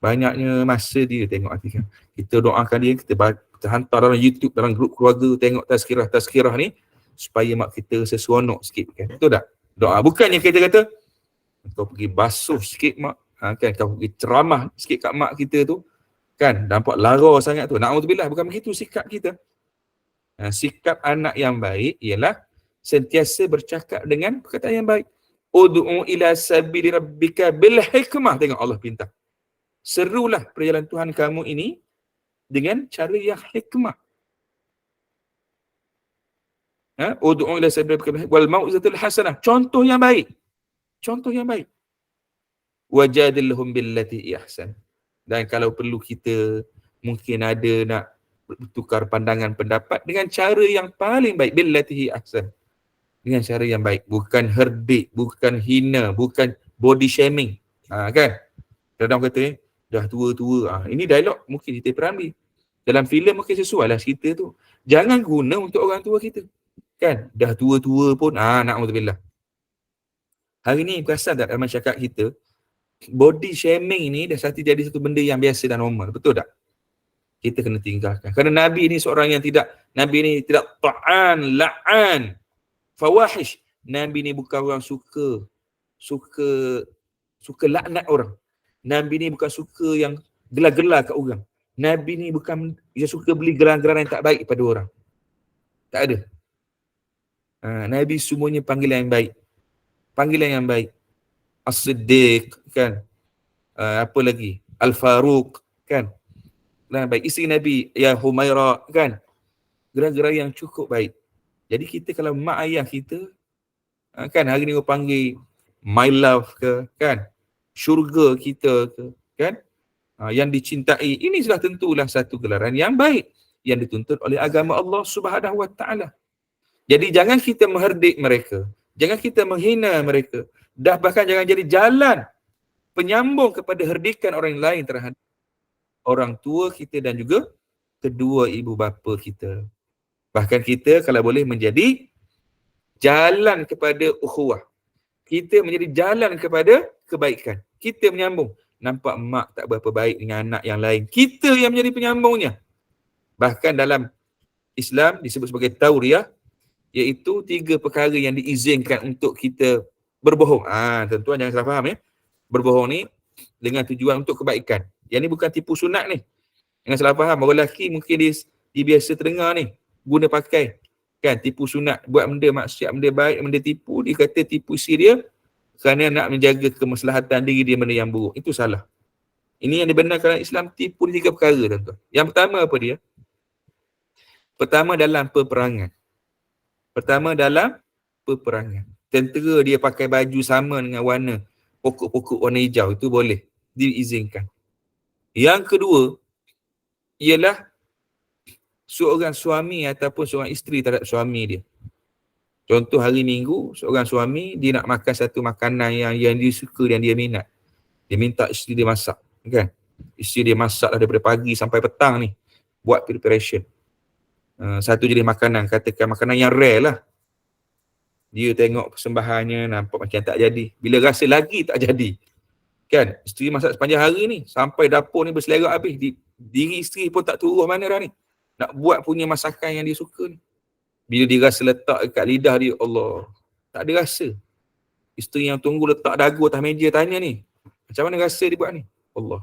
banyaknya masa dia tengok artikel. Kita doakan dia, kita hantar dalam YouTube, dalam grup keluarga, tengok tazkirah ni, supaya mak kita seronok sikit kan. Betul tak? Doa. Bukannya kita kata, kau pergi basuh sikit mak, kan, kau pergi ceramah sikit kat mak kita tu, kan, nampak lara sangat tu. Na'udzubillah, bukan begitu sikap kita. Sikap anak yang baik ialah sentiasa bercakap dengan perkataan yang baik. Ud'u ila sabili rabbika bil hikmah. Tengok Allah pinta. Serulah perjalanan Tuhan kamu ini dengan cara yang hikmah. Ud'u ila sabili rabbika wal mau'izatil hasanah. Contoh yang baik. Wajadilhum billati ihsan. Dan kalau perlu kita mungkin ada nak bertukar pandangan pendapat dengan cara yang paling baik, billati ihsan. Dengan cara yang baik, bukan herdik, bukan hina, bukan body shaming. Kan? Kadang kata dah tua-tua. Ini dialog mungkin kita perambil. Dalam filem mungkin sesuai lah cerita tu. Jangan guna untuk orang tua kita. Kan? Dah tua-tua pun, na'udzubillah. Hari ni perasan tak dalam masyarakat kita, body shaming ni dah jadi satu benda yang biasa dan normal. Betul tak? Kita kena tinggalkan. Kerana Nabi ni seorang yang Nabi ni tidak ta'an, la'an, fawahish. Nabi ni bukan orang suka laknat orang. Nabi ni bukan suka yang gelar-gelar kat orang. Nabi ni bukan dia suka beli gelar-gelar yang tak baik pada orang. Tak ada. Nabi semuanya panggilan yang baik. Panggilan yang baik. As-Siddiq, kan? Apa lagi? Al-Faruq, kan? Nah, baik. Isteri Nabi, ya Humaira, kan? Gerak-gerak yang cukup baik. Jadi kita kalau mak ayah kita, kan hari ni orang panggil my love ke, kan? Syurga kita ke, kan? Yang dicintai, ini sudah tentulah satu gelaran yang baik yang dituntut oleh agama Allah Subhanahu Wa Taala. Jadi jangan kita mengherdik mereka, jangan kita menghina mereka, bahkan jangan jadi jalan penyambung kepada herdikan orang lain terhadap orang tua kita dan juga kedua ibu bapa kita. Bahkan kita kalau boleh menjadi jalan kepada ukhuwah. Kita menjadi jalan kepada kebaikan. Kita menyambung. Nampak mak tak berapa baik dengan anak yang lain. Kita yang menjadi penyambungnya. Bahkan dalam Islam disebut sebagai tauriah, iaitu 3 perkara yang diizinkan untuk kita berbohong. Tuan-tuan jangan salah faham ya. Berbohong ni dengan tujuan untuk kebaikan. Yang ni bukan tipu sunat ni. Jangan salah faham. Orang lelaki mungkin dia biasa terdengar ni. Guna pakai. Kan tipu sunat. Buat benda maksiat, benda baik, benda tipu. Dia kata tipu isteri dia kerana nak menjaga kemaslahatan diri dia benda yang buruk. Itu salah. Ini yang dibenarkan Islam, tipu di 3 perkara, tuan-tuan. Yang pertama apa dia? Pertama dalam peperangan. Tentera dia pakai baju sama dengan warna pokok-pokok warna hijau, itu boleh diizinkan. Yang kedua ialah seorang suami ataupun seorang isteri terhadap suami dia. Contoh hari Minggu, seorang suami dia nak makan satu makanan yang dia suka dan dia minat. Dia minta isteri dia masak, kan? Isteri dia masak lah daripada pagi sampai petang ni, buat preparation. Satu jenis makanan, katakan makanan yang rare lah. Dia tengok persembahannya, nampak macam tak jadi. Bila rasa lagi tak jadi, kan? Isteri masak sepanjang hari ni, sampai dapur ni berselerak habis. Diri isteri pun tak turun mana dah ni. Nak buat punya masakan yang dia suka ni. Bila dia rasa letak dekat lidah dia, Allah, tak ada rasa. Isteri yang tunggu letak dagu atas meja tanya ni, macam mana rasa dia buat ni? Allah,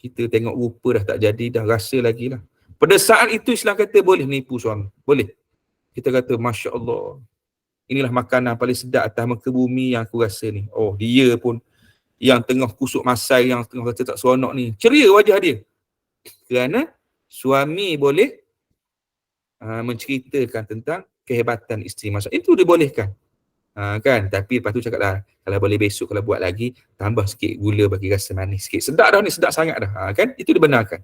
kita tengok rupa dah tak jadi, dah rasa lagi lah. Pada saat itu Islam kata boleh menipu suami. Boleh. Kita kata, Masya Allah, inilah makanan paling sedap atas muka bumi yang aku rasa ni. Oh, dia pun yang tengah kusuk masai, yang tengah kata tak seronok ni, ceria wajah dia. Kerana suami boleh menceritakan tentang kehebatan isteri masak. Itu dibolehkan. Kan? Tapi lepas tu cakaplah, kalau boleh besok kalau buat lagi, tambah sikit gula bagi rasa manis sikit. Sedap dah ni, sedap sangat dah. Kan? Itu dibenarkan.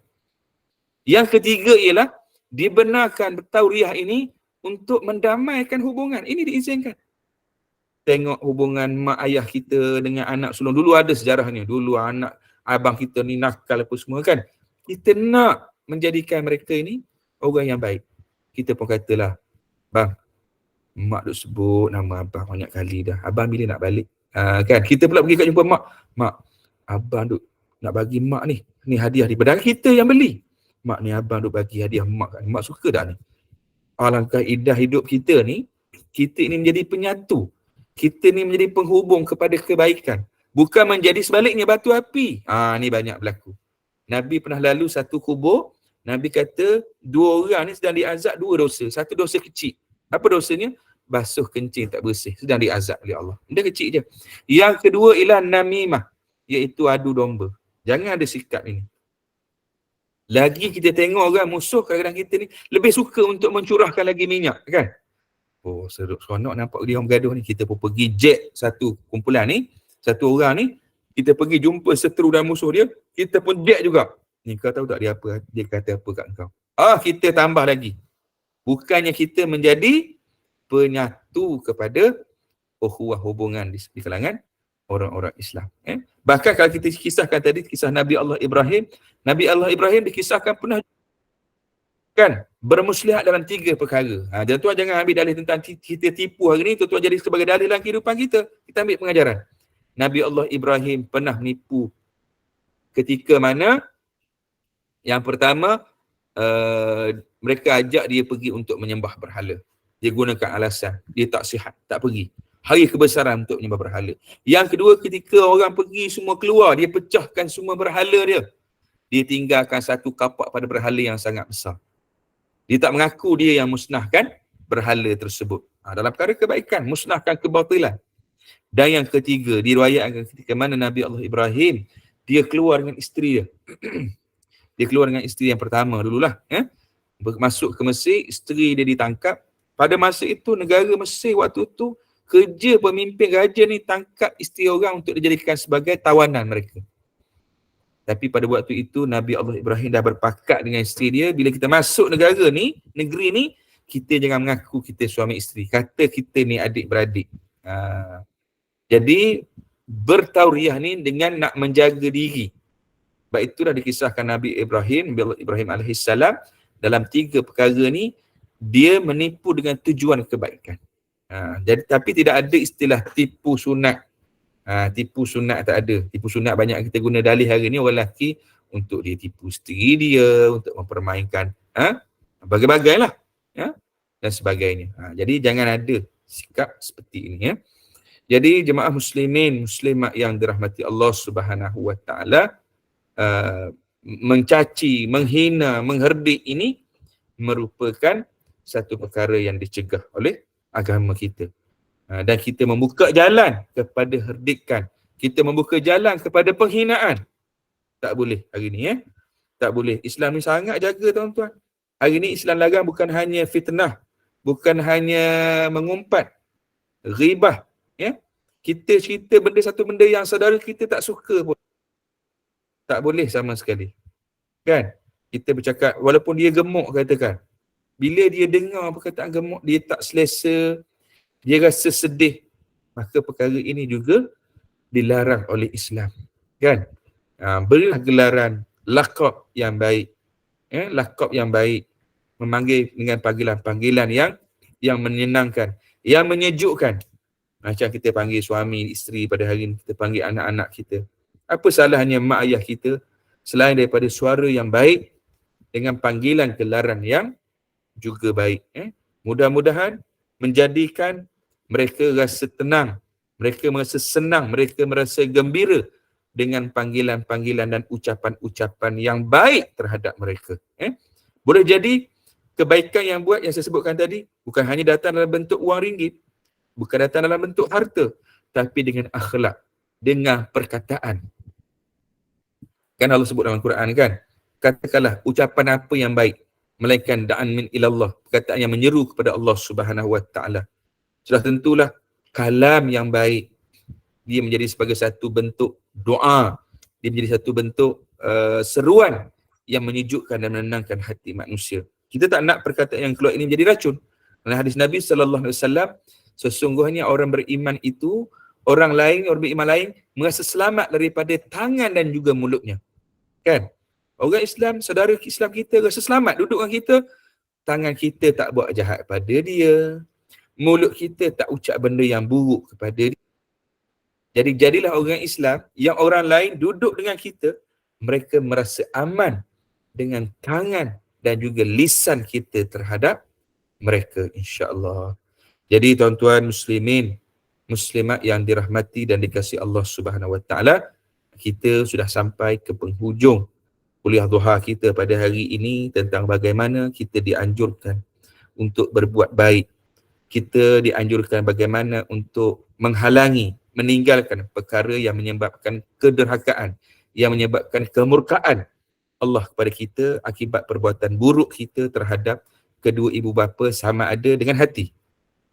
Yang ketiga ialah dibenarkan tauriah ini untuk mendamaikan hubungan. Ini diizinkan. Tengok hubungan mak ayah kita dengan anak sulung. Dulu ada sejarahnya. Dulu anak abang kita ni nakal apa semua, kan? Kita nak menjadikan mereka ini orang yang baik. Kita pun katalah, bang, mak duk sebut nama abang banyak kali dah. Abang bila nak balik? Kan? Kita pula pergi kat jumpa mak. Mak, abang duk nak bagi mak ni hadiah ni. Padahal kita yang beli. Mak ni abang duk bagi hadiah mak. Mak suka tak ni? Alangkah indah hidup kita ni. Kita ini menjadi penyatu. Kita ni menjadi penghubung kepada kebaikan. Bukan menjadi sebaliknya batu api. Ni banyak berlaku. Nabi pernah lalu satu kubur. Nabi kata 2 orang ni sedang diazab 2 dosa. Satu dosa kecil. Apa dosanya? Basuh kencing tak bersih. Sedang diazab oleh Allah. Dia kecil je. Yang kedua ialah namimah. Iaitu adu domba. Jangan ada sikap ini. Lagi kita tengok orang musuh kadang-kadang kita ni lebih suka untuk mencurahkan lagi minyak, kan? Oh, seronok nampak dia orang bergaduh ni. Kita pun pergi jet satu kumpulan ni. Satu orang ni. Kita pergi jumpa seteru dan musuh dia. Kita pun jet juga. Ni kau tahu tak dia apa? Dia kata apa kat kau? Kita tambah lagi. Bukannya kita menjadi penyatu kepada ukhuwah hubungan di kalangan orang-orang Islam. Bahkan kalau kita kisahkan tadi, kisah Nabi Allah Ibrahim. Nabi Allah Ibrahim dikisahkan pernah kan bermuslihat dalam 3 perkara. Tuan-tuan jangan ambil dalih tentang kita tipu hari ni, tuan-tuan jadi sebagai dalih dalam kehidupan kita. Kita ambil pengajaran. Nabi Allah Ibrahim pernah menipu ketika mana yang pertama, mereka ajak dia pergi untuk menyembah berhala. Dia gunakan alasan, dia tak sihat, tak pergi. Hari kebesaran untuk menyembah berhala. Yang kedua, ketika orang pergi semua keluar, dia pecahkan semua berhala dia. Dia tinggalkan satu kapak pada berhala yang sangat besar. Dia tak mengaku dia yang musnahkan berhala tersebut. Dalam perkara kebaikan, musnahkan kebatilan. Dan yang ketiga, diriwayatkan ketika mana Nabi Allah Ibrahim, dia keluar dengan isteri dia. Dia keluar dengan isteri yang pertama dululah. Masuk ke Mesir, isteri dia ditangkap. Pada masa itu, negara Mesir waktu itu, kerja pemimpin raja ni tangkap isteri orang untuk dijadikan sebagai tawanan mereka. Tapi pada waktu itu, Nabi Allah Ibrahim dah berpakat dengan isteri dia, bila kita masuk negara ni, negeri ni, kita jangan mengaku kita suami isteri. Kata kita ni adik-beradik. Jadi, bertauriah ni dengan nak menjaga diri. Sebab itulah dikisahkan Nabi Ibrahim AS, dalam 3 perkara ni, dia menipu dengan tujuan kebaikan. Jadi, tapi tidak ada istilah tipu sunat. Tipu sunat tak ada. Tipu sunat banyak kita guna dalih hari ni, orang lelaki untuk dia tipu isteri dia, untuk mempermainkan bagai-bagai lah, dan sebagainya. Jadi jangan ada sikap seperti ini. Jadi jemaah muslimin, muslimat yang dirahmati Allah Subhanahu Wa Taala, mencaci, menghina, mengherdik ini merupakan satu perkara yang dicegah oleh agama kita. Dan kita membuka jalan kepada herdikan. Kita membuka jalan kepada penghinaan. Tak boleh hari ni. Tak boleh. Islam ni sangat jaga tuan-tuan. Hari ni Islam larang bukan hanya fitnah, bukan hanya mengumpat, ghibah. Kita cerita satu benda yang saudara kita tak suka pun. Tak boleh sama sekali. Kan? Kita bercakap, walaupun dia gemuk katakan. Bila dia dengar perkataan gemuk, dia tak selesa, dia rasa sedih. Maka perkara ini juga dilarang oleh Islam. Kan? Berilah gelaran laqab yang baik. Laqab yang baik. Memanggil dengan panggilan-panggilan yang menyenangkan, yang menyejukkan. Macam kita panggil suami, isteri pada hari ini, kita panggil anak-anak kita. Apa salahnya mak ayah kita selain daripada suara yang baik dengan panggilan gelaran yang juga baik. Mudah-mudahan menjadikan mereka rasa tenang, mereka merasa senang, mereka merasa gembira dengan panggilan-panggilan dan ucapan-ucapan yang baik terhadap mereka. Boleh jadi kebaikan yang buat, yang saya sebutkan tadi, bukan hanya datang dalam bentuk wang ringgit, bukan datang dalam bentuk harta, tapi dengan akhlak, dengan perkataan. Kan Allah sebut dalam Quran kan, katakanlah ucapan apa yang baik, melainkan da'an min ilallah, perkataan yang menyeru kepada Allah Subhanahu Wa Taala. Sudah tentulah kalam yang baik, dia menjadi sebagai satu bentuk doa, dia menjadi satu bentuk seruan yang menyejukkan dan menenangkan hati manusia. Kita tak nak perkataan yang keluar ini menjadi racun. Dalam hadis Nabi SAW, sesungguhnya orang beriman itu, orang beriman lain merasa selamat daripada tangan dan juga mulutnya. Kan? Orang Islam, saudara Islam kita rasa selamat duduk dengan kita, tangan kita tak buat jahat pada dia, mulut kita tak ucap benda yang buruk kepada dia. Jadi jadilah orang Islam yang orang lain duduk dengan kita, mereka merasa aman dengan tangan dan juga lisan kita terhadap mereka, insya-Allah. Jadi tuan-tuan muslimin, muslimat yang dirahmati dan dikasihi Allah Subhanahu Wa Taala, kita sudah sampai ke penghujung kuliah duha kita pada hari ini tentang bagaimana kita dianjurkan untuk berbuat baik. Kita dianjurkan bagaimana untuk menghalangi, meninggalkan perkara yang menyebabkan kederhakaan, yang menyebabkan kemurkaan Allah kepada kita akibat perbuatan buruk kita terhadap kedua ibu bapa, sama ada dengan hati,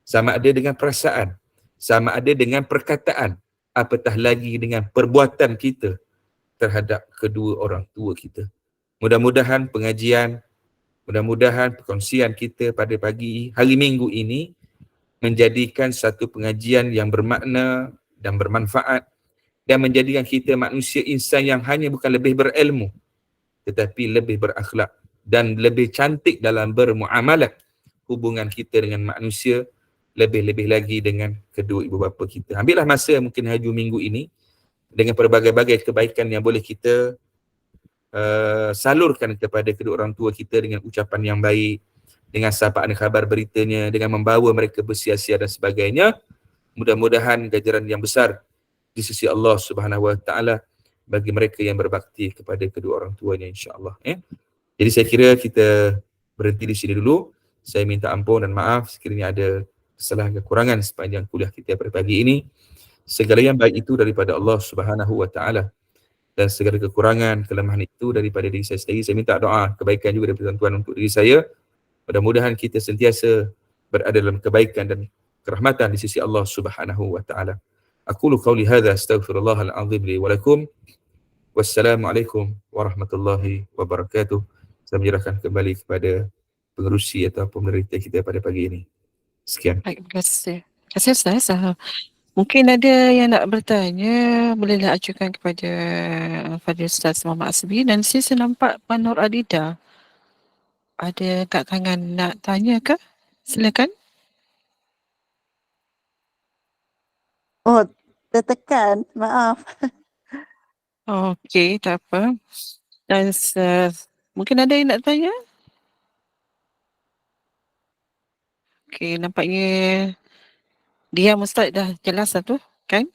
sama ada dengan perasaan, sama ada dengan perkataan, apatah lagi dengan perbuatan kita terhadap kedua orang tua kita. Mudah-mudahan pengajian, mudah-mudahan perkongsian kita pada pagi hari Minggu ini menjadikan satu pengajian yang bermakna dan bermanfaat dan menjadikan kita manusia insan yang hanya bukan lebih berilmu tetapi lebih berakhlak dan lebih cantik dalam bermuamalah hubungan kita dengan manusia, lebih-lebih lagi dengan kedua ibu bapa kita. Ambillah masa mungkin hari Minggu ini dengan berbagai-bagai kebaikan yang boleh kita salurkan kepada kedua orang tua kita dengan ucapan yang baik, dengan sapaan khabar beritanya, dengan membawa mereka bersia-sia dan sebagainya. Mudah-mudahan ganjaran yang besar di sisi Allah Subhanahu Wa Taala bagi mereka yang berbakti kepada kedua orang tuanya, insya-Allah. Jadi saya kira kita berhenti di sini dulu. Saya minta ampun dan maaf sekiranya ada kesalahan kekurangan sepanjang kuliah kita pada pagi ini. Segala yang baik itu daripada Allah Subhanahu wa taala dan segala kekurangan, kelemahan itu daripada diri saya sendiri. Saya minta doa kebaikan juga daripada Tuhan untuk diri saya. Mudah-mudahan kita sentiasa berada dalam kebaikan dan kerahmatan di sisi Allah Subhanahu wa taala. Aqulu qawli hadza astaghfirullahal azim li wa lakum. Wassalamualaikum warahmatullahi wabarakatuh. Saya menyerahkan kembali kepada pengerusi atau pemerintah kita pada pagi ini. Sekian. Baik, terima kasih. Terima kasih Ustaz. Mungkin ada yang nak bertanya, bolehlah ajukan kepada Fadil Ustaz Muhammad Asbi. Dan saya nampak Puan Nur Adida. Ada kat tangan nak tanya ke? Silakan. Oh, tertekan. Maaf. Okey, tak apa. Dan mungkin ada yang nak tanya? Okey, nampaknya dia Ustaz dah jelas lah tu, kan?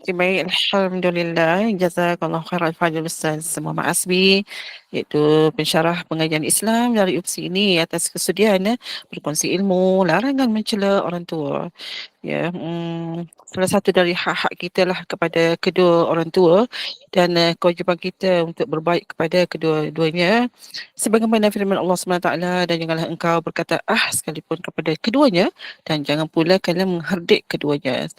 Okay, baik. Alhamdulillah. Jazakallah khairan Fadil Ustaz Muhammad Asbi, iaitu pensyarah pengajian Islam dari UPSI ini atas kesediaan berkongsi ilmu, larangan mencela orang tua. Ya, salah satu dari hak-hak kita lah kepada kedua orang tua dan kewajipan kita untuk berbaik kepada kedua-duanya. Sebagaimana firman Allah SWT, dan janganlah engkau berkata sekalipun kepada keduanya dan jangan pula kalian menghardik keduanya.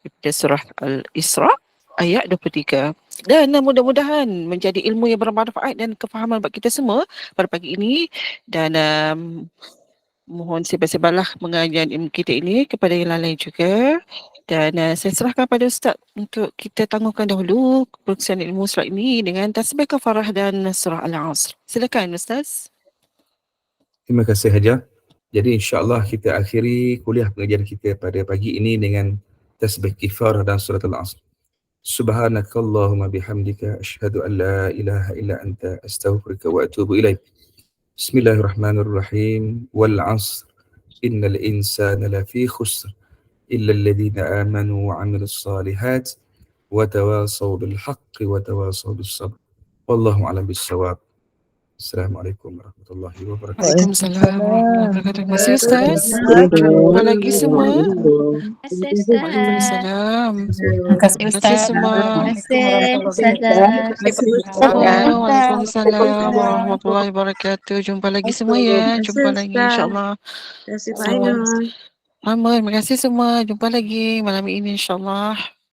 Daripada surah Al-Isra ayat 23. Dan mudah-mudahan menjadi ilmu yang bermanfaat dan kefahaman bagi kita semua pada pagi ini. Dan mohon sebar-sebarlah pengajian ilmu kita ini kepada yang lain juga. Dan saya serahkan pada Ustaz untuk kita tangguhkan dahulu perkongsian ilmu surah ini dengan tasbih kafarah dan surah Al-Asr. Silakan Ustaz. Terima kasih Hajar. Jadi insya-Allah kita akhiri kuliah pengajian kita pada pagi ini dengan tasbih kifarah dan surat Al-Asr. Subhanakallahumma bihamdika asyhadu an la ilaha illa anta astaghfiruka wa atubu ilaik. Bismillahirrahmanirrahim. Wal 'asr innal insana lafi khusr illa alladhina amanu wa 'amilus salihat wa tawasaw bil haqqi wa tawasaw bis sabr. Wallahu a'lam bis-shawab. Assalamualaikum warahmatullahi wabarakatuh. Waalaikumsalam warahmatullahi wabarakatuh. Terima kasih Ustaz. Jumpa lagi semua. Waalaikumsalam. Terima kasih Terima kasih Ustaz. semua. Waalaikumsalam warahmatullahi wabarakatuh. Jumpa lagi semua ya. Jumpa lagi insya-Allah. Terima kasih Pak Ainul. Terima kasih semua. Jumpa lagi malam ini insya-Allah.